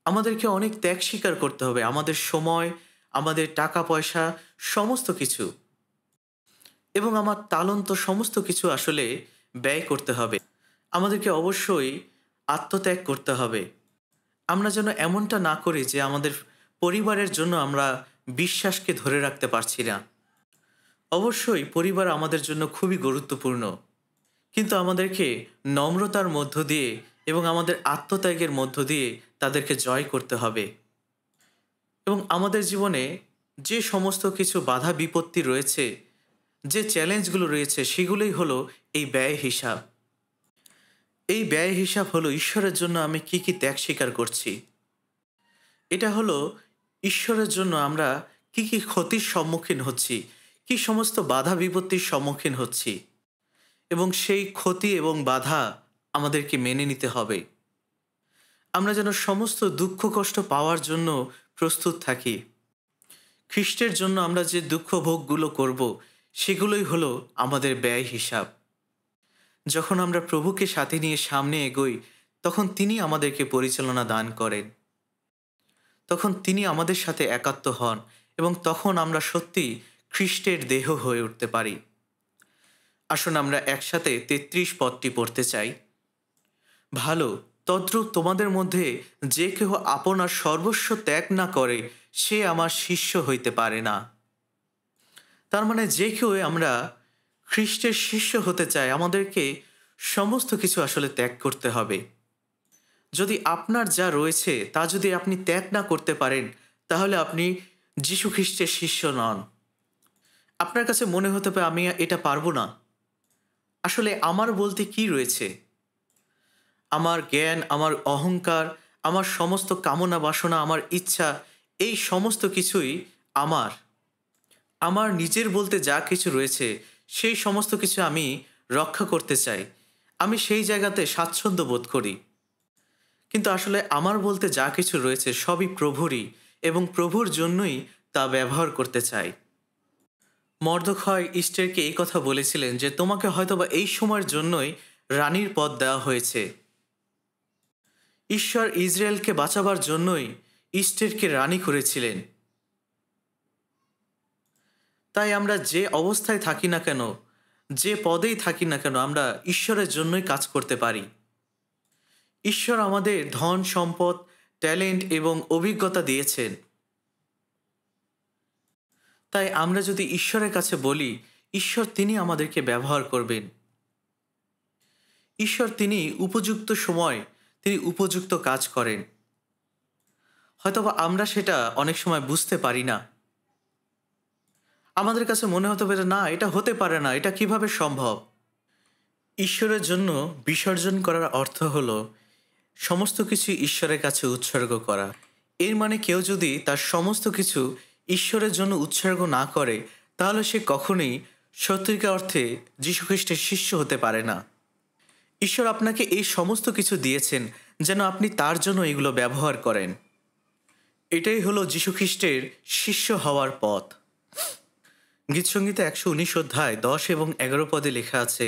আমাদেরকে অনেক ত্যাগ স্বীকার করতে হবে, আমাদের সময়, আমাদের টাকা পয়সা, সমস্ত কিছু, এবং আমার তালন্ত, সমস্ত কিছু আসলে ব্যয় করতে হবে। আমাদেরকে অবশ্যই আত্মত্যাগ করতে হবে। আমরা যেন এমনটা না করি যে আমাদের পরিবারের জন্য আমরা বিশ্বাসকে ধরে রাখতে পারছি না। অবশ্যই পরিবার আমাদের জন্য খুবই গুরুত্বপূর্ণ, কিন্তু আমাদেরকে নম্রতার মধ্য দিয়ে এবং আমাদের আত্মত্যাগের মধ্য দিয়ে তাদেরকে জয় করতে হবে। এবং আমাদের জীবনে যে সমস্ত কিছু বাধা বিপত্তি রয়েছে, যে চ্যালেঞ্জগুলো রয়েছে, সেগুলোই হলো এই ব্যয় হিসাব। এই ব্যয় হিসাব হলো ঈশ্বরের জন্য আমি কি কি ত্যাগ স্বীকার করছি। এটা হলো ঈশ্বরের জন্য আমরা কি কি ক্ষতির সম্মুখীন হচ্ছি, কি সমস্ত বাধা বিপত্তির সম্মুখীন হচ্ছি, এবং সেই ক্ষতি এবং বাধা আমাদেরকে মেনে নিতে হবে। আমরা যেন সমস্ত দুঃখ কষ্ট পাওয়ার জন্য প্রস্তুত থাকি। খ্রিস্টের জন্য আমরা যে দুঃখ ভোগগুলো করব, সেগুলোই হলো আমাদের ব্যয় হিসাব। যখন আমরা প্রভুকে সাথে নিয়ে সামনে এগোই, তখন তিনি আমাদেরকে পরিচালনা দান করেন, তখন তিনি আমাদের সাথে একাত্ম হন, এবং তখন আমরা সত্যি খ্রিস্টের দেহ হয়ে উঠতে পারি। আসুন আমরা একসাথে 33 পদটি পড়তে চাই। ভালো, তদ্রূপ তোমাদের মধ্যে যে কেহ আপনার সর্বস্ব ত্যাগ না করে, সে আমার শিষ্য হইতে পারে না। তার মানে যে কেউ আমরা খ্রিস্টের শিষ্য হতে চাই, আমাদেরকে সমস্ত কিছু আসলে ত্যাগ করতে হবে। যদি আপনার যা রয়েছে তা যদি আপনি ত্যাগ না করতে পারেন, তাহলে আপনি যীশু খ্রিস্টের শিষ্য নন। আপনার কাছে মনে হতে পারে আমি এটা পারবো না। আসলে আমার বলতে কি রয়েছে? আমার জ্ঞান, আমার অহংকার, আমার সমস্ত কামনা বাসনা, আমার ইচ্ছা, এই সমস্ত কিছুই আমার। আমার নিজের বলতে যা কিছু রয়েছে সেই সমস্ত কিছু আমি রক্ষা করতে চাই। আমি সেই জায়গাতে স্বাচ্ছন্দ্য বোধ করি। কিন্তু আসলে আমার বলতে যা কিছু রয়েছে সবই প্রভুরই, এবং প্রভুর জন্যই তা ব্যবহার করতে চাই। মর্দখয় ইস্টেরকে এই কথা বলেছিলেন যে তোমাকে হয়তোবা এই সময়ের জন্যই রানীর পদ দেওয়া হয়েছে। ঈশ্বর ইসরায়েলকে বাঁচাবার জন্যই ইস্টেরকে রানী করেছিলেন। তাই আমরা যে অবস্থায় থাকি না কেন, যে পদেই থাকি না কেন, আমরা ঈশ্বরের জন্যই কাজ করতে পারি। ঈশ্বর আমাদের ধন সম্পদ, ট্যালেন্ট এবং অভিজ্ঞতা দিয়েছেন। তাই আমরা যদি ঈশ্বরের কাছে বলি, ঈশ্বর তিনি আমাদেরকে ব্যবহার করবেন। ঈশ্বর তিনি উপযুক্ত সময় তিনি উপযুক্ত কাজ করেন। হয়তোবা আমরা সেটা অনেক সময় বুঝতে পারি না। আমাদের কাছে মনে হতে পারে, না এটা হতে পারে না, এটা কিভাবে সম্ভব। ঈশ্বরের জন্য বিসর্জন করার অর্থ হলো সমস্ত কিছু ঈশ্বরের কাছে উৎসর্গ করা। এর মানে কেউ যদি তার সমস্ত কিছু ঈশ্বরের জন্য উৎসর্গ না করে, তাহলে সে কখনোই সত্যিকার অর্থে যীশুখ্রিস্টের শিষ্য হতে পারে না। ঈশ্বর আপনাকে এই সমস্ত কিছু দিয়েছেন যেন আপনি তার জন্য এগুলো ব্যবহার করেন। এটাই হলো যীশুখ্রিস্টের শিষ্য হওয়ার পথ। গীতসংগীতে ১১৯ অধ্যায় ১০ এবং ১১ পদে লেখা আছে,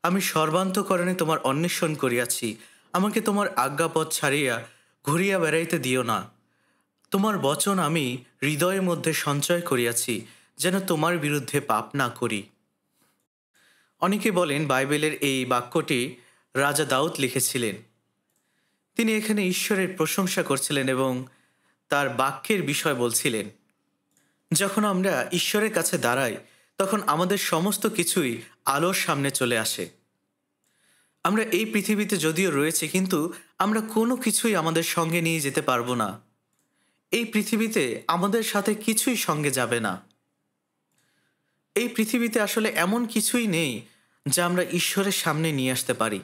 আমি সর্বান্তকরণে তোমার অন্বেষণ করিয়াছি, আমাকে তোমার আজ্ঞাপথ ছাড়িয়া ঘুরিয়া বেড়াইতে দিও না। তোমার বচন আমি হৃদয়ের মধ্যে সঞ্চয় করিয়াছি, যেন তোমার বিরুদ্ধে পাপ না করি। অনেকে বলেন বাইবেলের এই বাক্যটি রাজা দাউদ লিখেছিলেন। তিনি এখানে ঈশ্বরের প্রশংসা করছিলেন এবং তার বাক্যের বিষয় বলছিলেন। যখন আমরা ঈশ্বরের কাছে দাঁড়াই, তখন আমাদের সমস্ত কিছুই আলোর সামনে চলে আসে। আমরা এই পৃথিবীতে যদিও রয়েছে, কিন্তু আমরা কোনো কিছুই আমাদের সঙ্গে নিয়ে যেতে পারবো না। এই পৃথিবীতে আমাদের সাথে কিছুই সঙ্গে যাবে না। এই পৃথিবীতে আসলে এমন কিছুই নেই যা আমরা ঈশ্বরের সামনে নিয়ে আসতে পারি।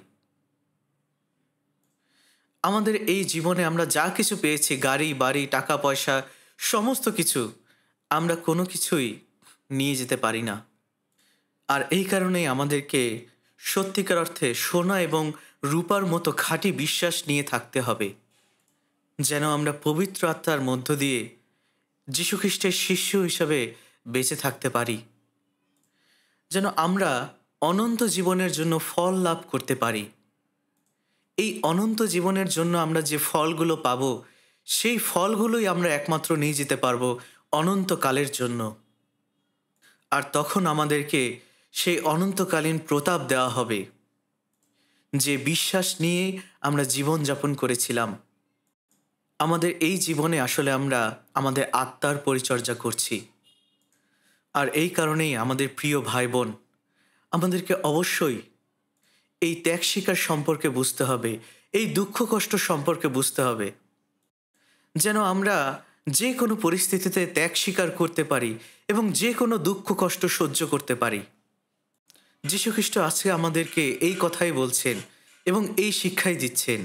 আমাদের এই জীবনে আমরা যা কিছু পেয়েছি, গাড়ি বাড়ি টাকা পয়সা, সমস্ত কিছু, আমরা কোনো কিছুই নিয়ে যেতে পারি না। আর এই কারণেই আমাদেরকে সত্যিকার অর্থে সোনা এবং রূপার মতো খাঁটি বিশ্বাস নিয়ে থাকতে হবে, যেন আমরা পবিত্র আত্মার মধ্য দিয়ে যীশুখ্রিস্টের শিষ্য হিসাবে বেঁচে থাকতে পারি, যেন আমরা অনন্ত জীবনের জন্য ফল লাভ করতে পারি। এই অনন্ত জীবনের জন্য আমরা যে ফলগুলো পাব, সেই ফলগুলোই আমরা একমাত্র নিয়ে যেতে পারবো অনন্তকালের জন্য। আর তখন আমাদেরকে সেই অনন্তকালীন প্রতাপ দেওয়া হবে, যে বিশ্বাস নিয়ে আমরা জীবনযাপন করেছিলাম। আমাদের এই জীবনে আসলে আমরা আমাদের আত্মার পরিচর্যা করছি। আর এই কারণেই আমাদের প্রিয় ভাই বোন, আমাদেরকে অবশ্যই এই ত্যাগ স্বীকার সম্পর্কে বুঝতে হবে, এই দুঃখ কষ্ট সম্পর্কে বুঝতে হবে, যেন আমরা যে কোনো পরিস্থিতিতে ত্যাগ স্বীকার করতে পারি এবং যে কোনো দুঃখ কষ্ট সহ্য করতে পারি। যীশুখ্রিস্ট আজকে আমাদেরকে এই কথাই বলছেন এবং এই শিক্ষাই দিচ্ছেন,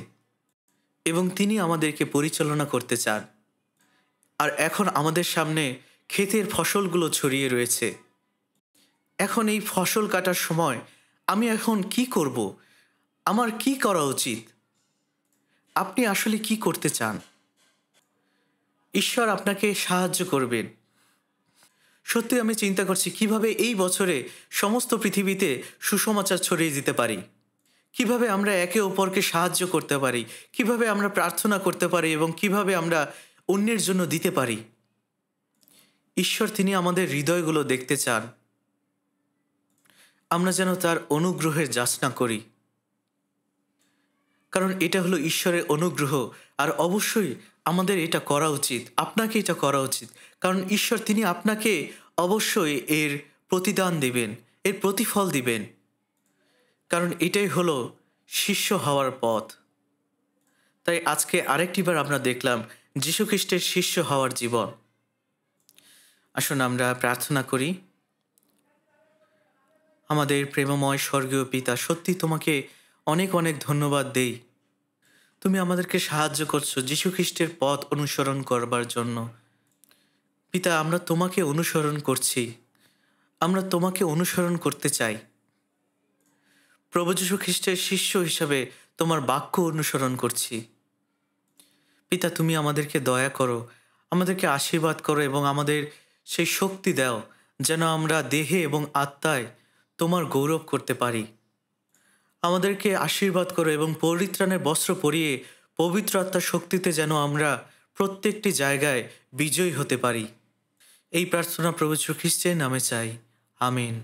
এবং তিনি আমাদেরকে পরিচালনা করতে চান। আর এখন আমাদের সামনে ক্ষেতের ফসলগুলো ছড়িয়ে রয়েছে। এখন এই ফসল কাটার সময় আমি এখন কি করব? আমার কি করা উচিত? আপনি আসলে কি করতে চান? ঈশ্বর আপনাকে সাহায্য করবেন। সত্যি আমি চিন্তা করছি কিভাবে এই বছরে সমস্ত পৃথিবীতে সুসমাচার ছড়িয়ে দিতে পারি, কিভাবে আমরা একে অপরকে সাহায্য করতে পারি, কিভাবে আমরা প্রার্থনা করতে পারি এবং কিভাবে আমরা অন্যের জন্য দিতে পারি। ঈশ্বর তিনি আমাদের হৃদয়গুলো দেখতে চান। আমরা যেন তার অনুগ্রহের যাচনা করি, কারণ এটা হলো ঈশ্বরের অনুগ্রহ। আর অবশ্যই আমাদের এটা করা উচিত, আপনাকে এটা করা উচিত, কারণ ঈশ্বর তিনি আপনাকে অবশ্যই এর প্রতিদান দিবেন, এর প্রতিফল দিবেন, কারণ এটাই হলো শিষ্য হওয়ার পথ। তাই আজকে আরেকটিবার আমরা দেখলাম যীশুখ্রিস্টের শিষ্য হওয়ার জীবন। আসুন আমরা প্রার্থনা করি। আমাদের প্রেমময় স্বর্গীয় পিতা, সত্যি তোমাকে অনেক অনেক ধন্যবাদ দেই। তুমি আমাদেরকে সাহায্য করছো যীশু খ্রিস্টের পথ অনুসরণ করবার জন্য। পিতা, আমরা তোমাকে অনুসরণ করছি, আমরা তোমাকে অনুসরণ করতে চাই। প্রভু যীশু খ্রিস্টের শিষ্য হিসাবে তোমার বাক্য অনুসরণ করছি। পিতা, তুমি আমাদেরকে দয়া করো, আমাদেরকে আশীর্বাদ করো এবং আমাদের সেই শক্তি দাও যেন আমরা দেহে এবং আত্মায় তোমার গৌরব করতে পারি। আমাদেরকে আশীর্বাদ করো এবং পরিত্রাণের বস্ত্র পরিয়ে পবিত্র আত্মার শক্তিতে যেন আমরা প্রত্যেকটি জায়গায় বিজয়ী হতে পারি। এই প্রার্থনা প্রভু যীশু খ্রিস্টের নামে চাই, আমিন।